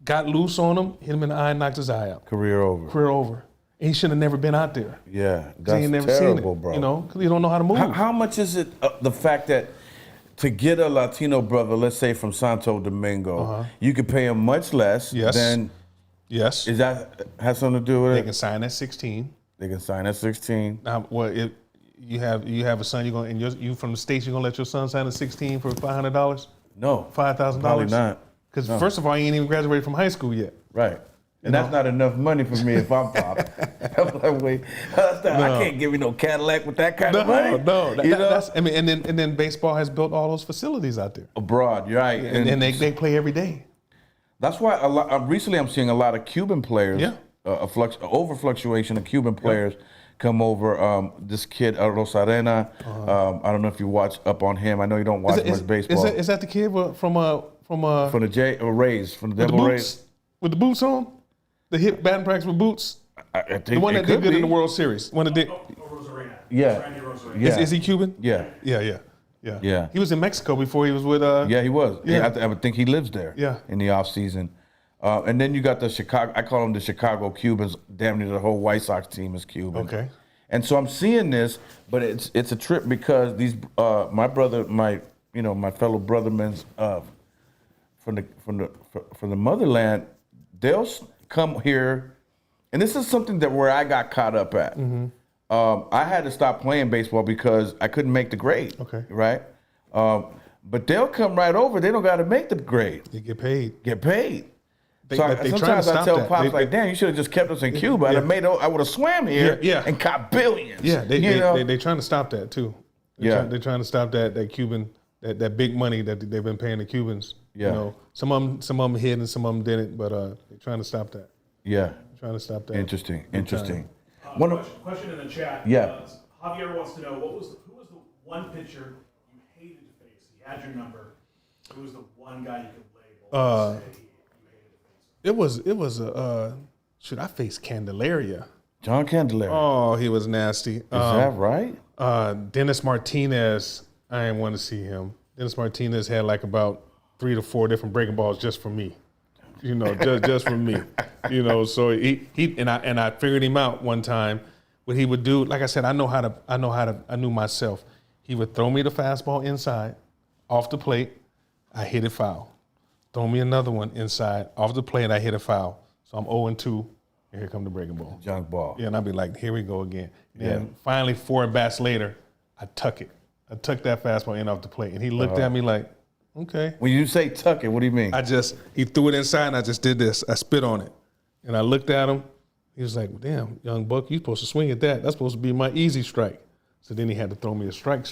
got loose on him, hit him in the eye, and knocked his eye out.
Career over.
Career over. And he should have never been out there.
Yeah,
He
that's
ain't never
terrible,
seen it,
bro.
because he don't know how to move.
How much is it the fact that to get a Latino brother, let's say from Santo Domingo, you could pay him much less than?
Yes.
Is that has something to do with
They
it?
can sign at 16.
They can sign at 16.
Now, if you have a son, you from the States, you're gonna let your son sign at 16 for $500?
No,
$5,000?
probably not.
Because first of all, he ain't even graduated from high school yet.
Right. And that's not enough money for me if I'm Pop. I'm like, wait, I can't give you no Cadillac with that kind of money.
No. And then baseball has built all those facilities out there.
Abroad, you're right.
And they play every day.
That's why recently I'm seeing a lot of Cuban players, over fluctuation of Cuban players come over. This kid, Rosarena, I don't know if you watch up on him. I know you don't watch much baseball.
Is that the kid from
the Rays, from the Devil Rays?
With the boots on? The hit batting practice with boots?
I think
the one that did good in the World Series. One that did.
Rosarena.
Yeah.
Randy Rosarena.
Yeah.
Is he Cuban?
Yeah.
Yeah. He was in Mexico before he was with.
Yeah, he was.
Yeah.
I would think he lives there.
Yeah.
In the off season, and then you got the Chicago. I call them the Chicago Cubans. Damn near the whole White Sox team is Cuban.
Okay.
And so I'm seeing this, but it's a trip because these my brother, my fellow brothermen's from the motherland, they'll come here, and this is something where I got caught up at.
Mm-hmm.
I had to stop playing baseball because I couldn't make the grade.
Okay.
Right? But they'll come right over. They don't got to make the grade.
They get paid.
Sometimes I tell Pops, damn, you should have just kept us in Cuba. I would have swam here and caught billions.
Yeah, they trying to stop that too. They're trying to stop that Cuban, that big money that they've been paying the Cubans.
Yeah.
Some of them hit and some of them didn't, but they're trying to stop that.
Yeah.
Trying to stop that.
Interesting.
Question in the chat.
Yeah.
Javier wants to know who was the one pitcher you hated to face? He had your number. Who was the one guy you could label? And say you hated to face?
It was I faced Candelaria.
John Candelario.
Oh, he was nasty.
Is that right?
Dennis Martinez, I didn't want to see him. Dennis Martinez had like about 3 to 4 different breaking balls just for me. Just for me. So he and I figured him out one time. What he would do, like I said, I knew myself. He would throw me the fastball inside, off the plate, I hit it foul. Throw me another one inside, off the plate, I hit a foul. So I'm 0-2, and here come the breaking ball.
Junk ball.
Yeah, and I'd be like, here we go again. And finally, 4 at-bats later, I tuck it. I tuck that fastball in off the plate. And he looked at me like, okay.
When you say tuck it, what do you mean?
He threw it inside and I just did this. I spit on it. And I looked at him. He was like, damn, young buck, you supposed to swing at that. That's supposed to be my easy strike. So then he had to throw me a strike.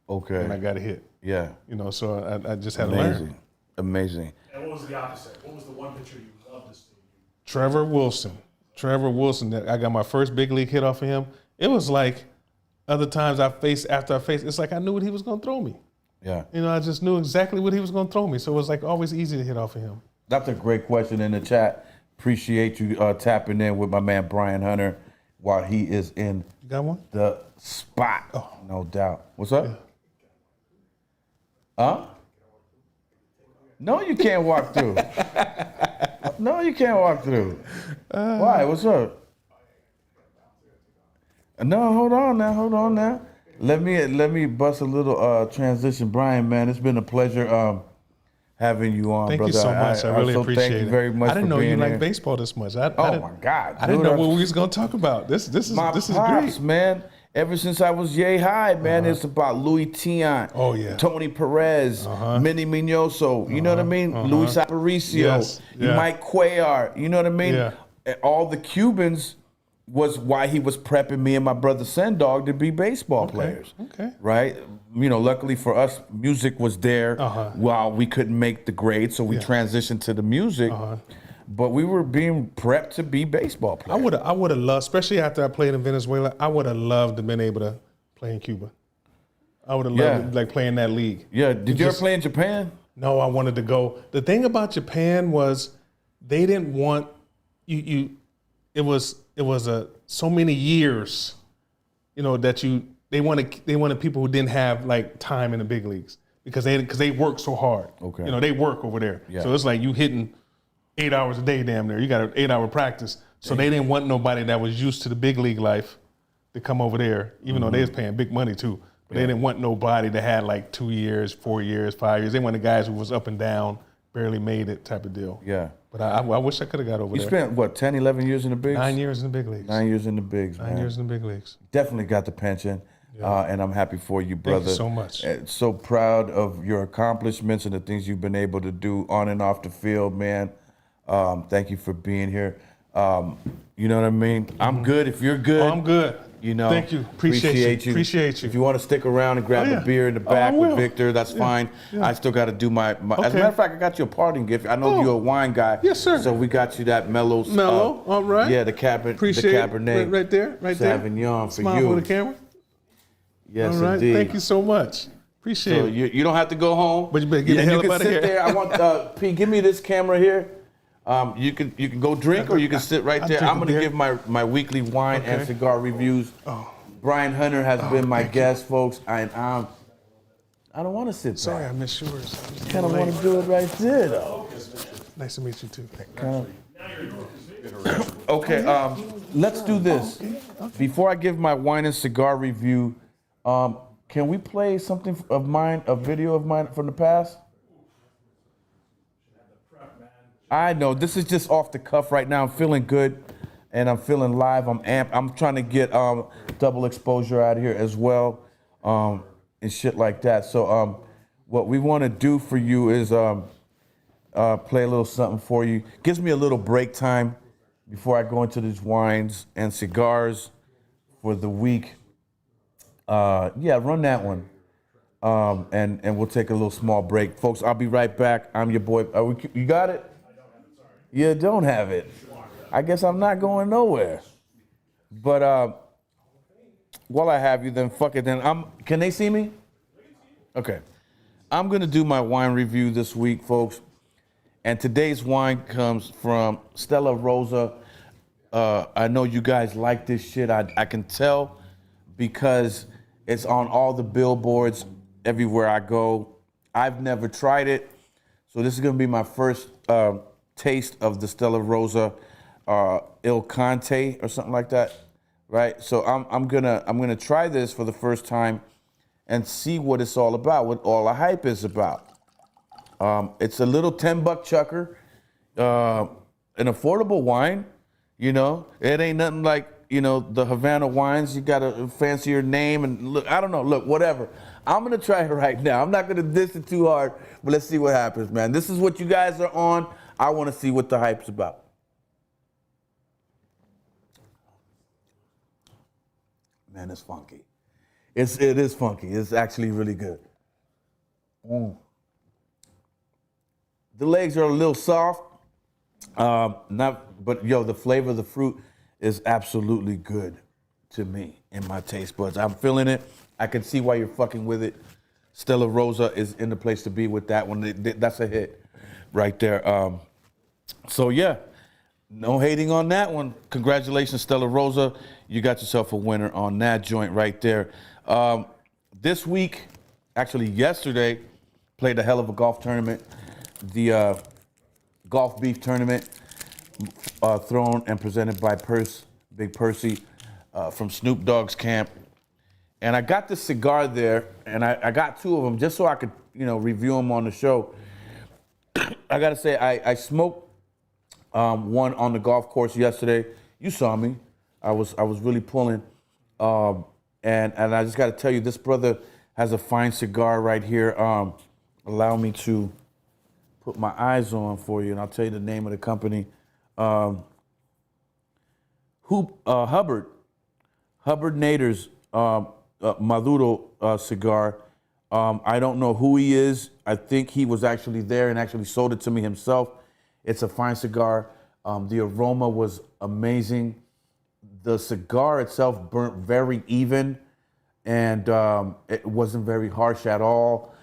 Okay.
And I got a hit.
Yeah.
So I just had to learn.
Amazing.
And what was the opposite? What was the one pitcher you loved to see?
Trevor Wilson, I got my first big league hit off of him. It was like other times after I faced, it's like I knew what he was going to throw me.
Yeah.
I just knew exactly what he was going to throw me. So it was like always easy to hit off of him.
That's a great question in the chat. Appreciate you tapping in with my man Brian Hunter while he is in
You got one?
the spot. Oh. No doubt. What's up?
Yeah.
Huh? No, you can't walk through. No, you can't walk through. Why? What's up? No, hold on now. Let me bust a little transition, Brian. Man, it's been a pleasure having you on,
Thank
brother.
you so much. I really appreciate it.
Thank you very much.
I didn't know
for
you
being
liked
here.
baseball this much. My
God!
I didn't
dude,
know what we was going to talk about. This is
pops,
great.
man. Ever since I was yay high, man, it's about Louis Tiant,
Oh, yeah.
Tony Perez, Minnie Minoso, you know what I mean? Luis Aparicio,
Yes, yeah.
Mike Cuellar, you know what I mean?
Yeah.
And all the Cubans was why he was prepping me and my brother Sendog to be baseball players.
Okay.
Right? Luckily for us, music was there while we couldn't make the grade, so we transitioned to the music. But we were being prepped to be baseball players.
I would have loved, especially after I played in Venezuela, I would have loved to been able to play in Cuba. I would have loved like playing that league.
Yeah. Did you ever play in Japan?
No, I wanted to go. The thing about Japan was they didn't want you. It was so many years, that they wanted people who didn't have like time in the big leagues because they work so hard.
Okay.
They work over there.
Yeah.
So it's like you hitting 8 hours a day, damn near. You got an 8-hour practice. So they didn't want nobody that was used to the big league life to come over there, even though they was paying big money too. But they didn't want nobody that had like 2 years, 4 years, 5 years. They wanted guys who was up and down, barely made it type of deal.
Yeah.
But I wish I could have got over
You
there.
spent, what, 10, 11 years in the bigs?
9 years in the big leagues.
9 years in the bigs, man.
9 years in the big leagues.
Definitely got the pension, and I'm happy for you, brother.
Thank you so much.
So proud of your accomplishments and the things you've been able to do on and off the field, man. Thank you for being here. You know what I mean? I'm good if you're good.
Oh, I'm good. Thank you. Appreciate you. Appreciate you.
If you want to stick around and grab a beer in the back with Victor, that's fine. I still got to do my As a matter of fact, I got you a parting gift. I know you're a wine guy.
Yes, sir.
So we got you that Mellow.
All right.
Yeah, the Cabernet.
Appreciate
the
it.
Cabernet.
Right there.
Sauvignon for
Smile
you.
for the camera.
Yes,
All right.
indeed.
Thank you so much. Appreciate
So
it.
you don't have to go home.
But you better get the hell up out of here.
There. I want P. Give me this camera here. You can go drink or you can sit right there. I'm going to give my weekly wine and cigar reviews. Brian Hunter has been my guest, folks. I don't want to sit
Sorry,
back.
I missed yours.
I kind of want to do it right there, though.
Nice to meet you too.
Okay, let's do this. Before I give my wine and cigar review, can we play something of mine, a video of mine from the past? I know, this is just off the cuff right now. I'm feeling good and I'm feeling live. I'm amped. I'm trying to get double exposure out here as well and shit like that. So what we want to do for you is play a little something for you. Gives me a little break time before I go into these wines and cigars for the week. Yeah, run that one. And we'll take a little small break. Folks, I'll be right back. I'm your boy. You got it? You don't have it. I guess I'm not going nowhere. But while I have you, then fuck it. Then can they see me? Okay. I'm gonna do my wine review this week, folks. And today's wine comes from Stella Rosa. I know you guys like this shit. I can tell because it's on all the billboards everywhere I go. I've never tried it, so this is gonna be my first taste of the Stella Rosa Il Conte or something like that, right? So I'm gonna try this for the first time and see what it's all about, what all the hype is about. It's a little $10 chucker, an affordable wine. You know, it ain't nothing like, you know, the Havana wines. You got to fancy your name and look, I don't know, look, whatever. I'm going to try it right now. I'm not going to diss it too hard, but let's see what happens, man. This is what you guys are on. I want to see what the hype's about. Man, it's funky. It is funky. It's actually really good. The legs are a little soft. But the flavor of the fruit is absolutely good to me in my taste buds. I'm feeling it. I can see why you're fucking with it. Stella Rosa is in the place to be with that one. That's a hit right there. So yeah, no hating on that one. Congratulations, Stella Rosa. You got yourself a winner on that joint right there. This week, actually yesterday, played a hell of a golf tournament. The Golf Beef Tournament, thrown and presented by Big Percy from Snoop Dogg's camp. And I got this cigar there, and I got two of them just so I could, review them on the show. I gotta say, I smoked one on the golf course yesterday. You saw me. I was really pulling. And I just gotta tell you, this brother has a fine cigar right here. Allow me to put my eyes on for you, and I'll tell you the name of the company. Hubbard Nader's Maduro cigar. I don't know who he is. I think he was actually there and actually sold it to me himself. It's a fine cigar. The aroma was amazing. The cigar itself burnt very even, and it wasn't very harsh at all.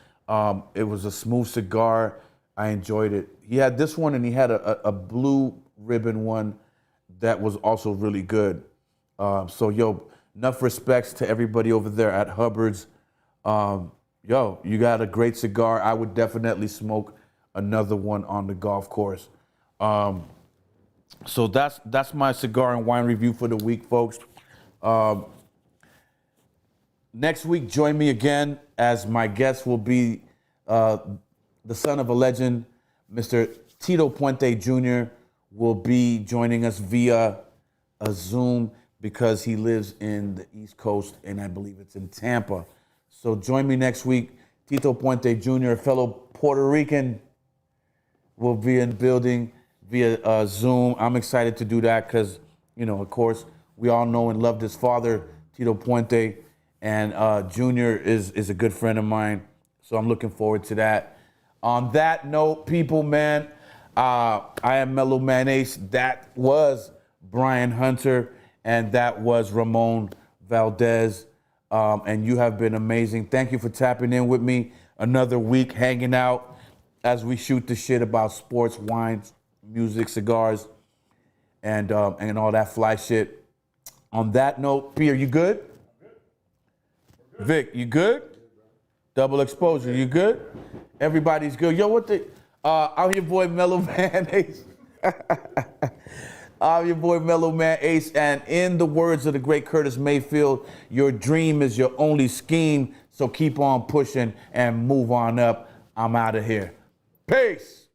It was a smooth cigar. I enjoyed it. He had this one, and he had a blue ribbon one that was also really good. So, enough respects to everybody over there at Hubbard's. You got a great cigar. I would definitely smoke another one on the golf course. So that's my cigar and wine review for the week, folks. Next week, join me again as my guest will be the son of a legend, Mr. Tito Puente Jr. will be joining us via a Zoom because he lives in the East Coast, and I believe it's in Tampa. So join me next week. Tito Puente Jr., a fellow Puerto Rican, will be in the building via Zoom. I'm excited to do that because, of course, we all know and love his father, Tito Puente, and Jr. is a good friend of mine. So I'm looking forward to that. On that note, people, man, I am Mellow Man Ace. That was Brian Hunter, and that was Ramon Valdez. And you have been amazing. Thank you for tapping in with me. Another week hanging out as we shoot the shit about sports, wines, music, cigars, and all that fly shit. On that note, P, are you good? Good. Vic, you good? Double exposure, you good? Everybody's good. I'm your boy Mellow Man Ace. I'm your boy Mellow Man Ace, and in the words of the great Curtis Mayfield, your dream is your only scheme, so keep on pushing and move on up. I'm out of here. Peace.